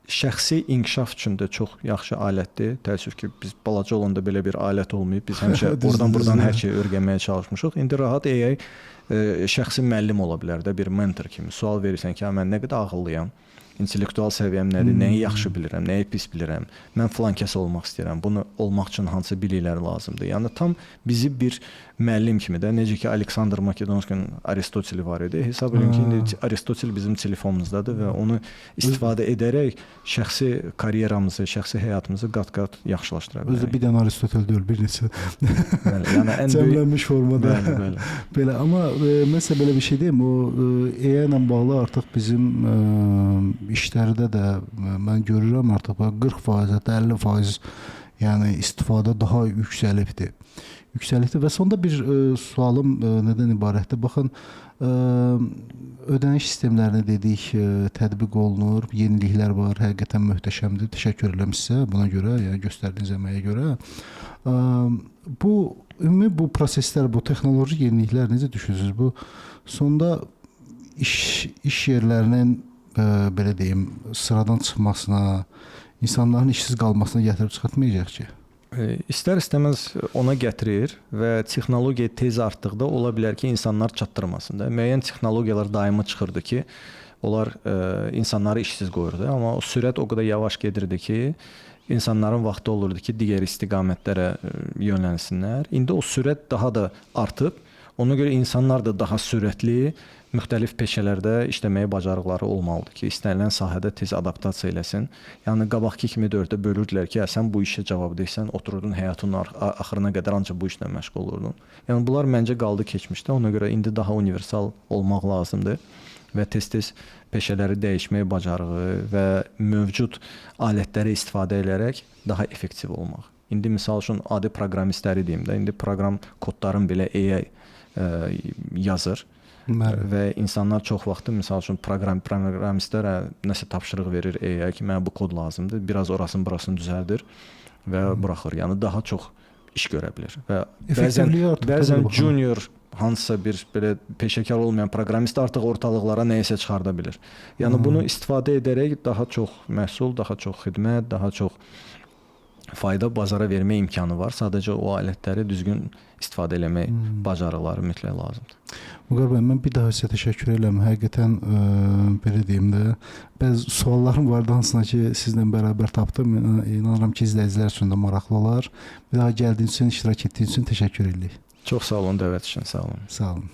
şəxsi inkişaf üçün də çox yaxşı alətdir. Təəssüf ki, biz balaca olanda belə bir alət olmayıb. Biz həmişə oradan-buradan hər şeyi öyrənməyə çalışmışıq. İndi rahat AI şəxsi müəllim ola bilər də, bir mentor kimi. Sual verirsən ki, mən nə qədər ağıllıyam, intellektual səviyyəm nədir, nəyi yaxşı bilirəm, nəyi pis bilirəm, mən filan kəs olmaq istəyirəm, bunu olmaq üçün hansı biliklər lazımdır. Yəni tam bizi bir müəllim kimi də, necə ki Aleksandr Makedonskinin Aristoteli var idi. Hesab edin ki, indi Aristotel bizim telefonumuzdadır və onu istifadə edərək şəxsi karyeramızı, şəxsi həyatımızı qat-qat yaxşılaşdıra bilərik. Özü bir dənə Aristotel deyil, bir neçə. Bəli, yəni ən cəmlənmiş formada. Bəli. Belə, amma məsələ belə bir şey deyim, o AI ilə bağlı artıq bizim işlərdə də mən görürəm artıq 40%, hətta 50% yəni istifadə daha yüksəlibdir. Və sonda bir sualım nədən ibarətdir? Baxın, ödəniş sistemlərini dedik, tətbiq olunur, yeniliklər var, həqiqətən möhtəşəmdir. Təşəkkür edirəm sizə buna görə, yəni göstərdiyiniz əməyə görə. Bu proseslər, bu texnoloji yeniliklər necə düşünürsünüz? Bu sonda iş yerlərinin belə deyim, sıradan çıxmasına, insanların işsiz qalmasına gətirib çıxartmayacaq ki? İstər-istəməz ona gətirir və texnologiya tez artdıqda ola bilər ki, insanlar çatdırmasın da. Müəyyən texnologiyalar daimi çıxırdı ki, onlar insanları işsiz qoyurdu, amma o sürət o qədər yavaş gedirdi ki, insanların vaxtı olurdu ki, digər istiqamətlərə yönlənsinlər. İndi o sürət daha da artıb, ona görə insanlar da daha sürətli müxtəlif peşələrdə işləməyə bacarıqları olmalıdır ki, istənilən sahədə tez adaptasiya eləsin. Yəni qabaqki kimi dövrdə bölürdülər ki, sən bu işə cavabdehsən, otururdun həyatının axırına qədər ancaq bu işlə məşğul olurdun. Yəni bunlar məncə qaldı keçmişdə. Ona görə indi daha universal olmaq lazımdır və tez-tez peşələri dəyişməyə bacarığı və mövcud alətləri istifadə edərək daha effektiv olmaq. İndi misal üçün adi proqramistləri deyim də, indi proqram kodların belə AI yazır. Və insanlar çox vaxtı misal üçün proqramistlərə nəsə tapşırıq verir AI ki, mənə bu kod lazımdır. Biraz burasını düzəldir və buraxır. Yəni daha çox iş görə bilər. Və bəzən junior hansısa bir belə peşəkar olmayan proqramist artıq ortalıqlara nəyisə çıxarda bilir. Yəni bunu istifadə edərək daha çox məhsul, daha çox xidmət, daha çox fayda bazara vermə imkanı var. Sadəcə o alətləri düzgün istifadə etmək bacarıqları mütləq lazımdır. Vüqar bəy, mən bir daha sizə təşəkkür edirəm. Həqiqətən belə deyim də, bəzi suallarım vardı hansına ki, sizlə bərabər tapdım. İnanıram ki, izləyicilər üçün də maraqlı olar. Bir daha gəldiyiniz üçün, iştirak etdiyiniz üçün təşəkkür edirik. Çox sağ olun dəvət üçün, sağ olun. Sağ olun.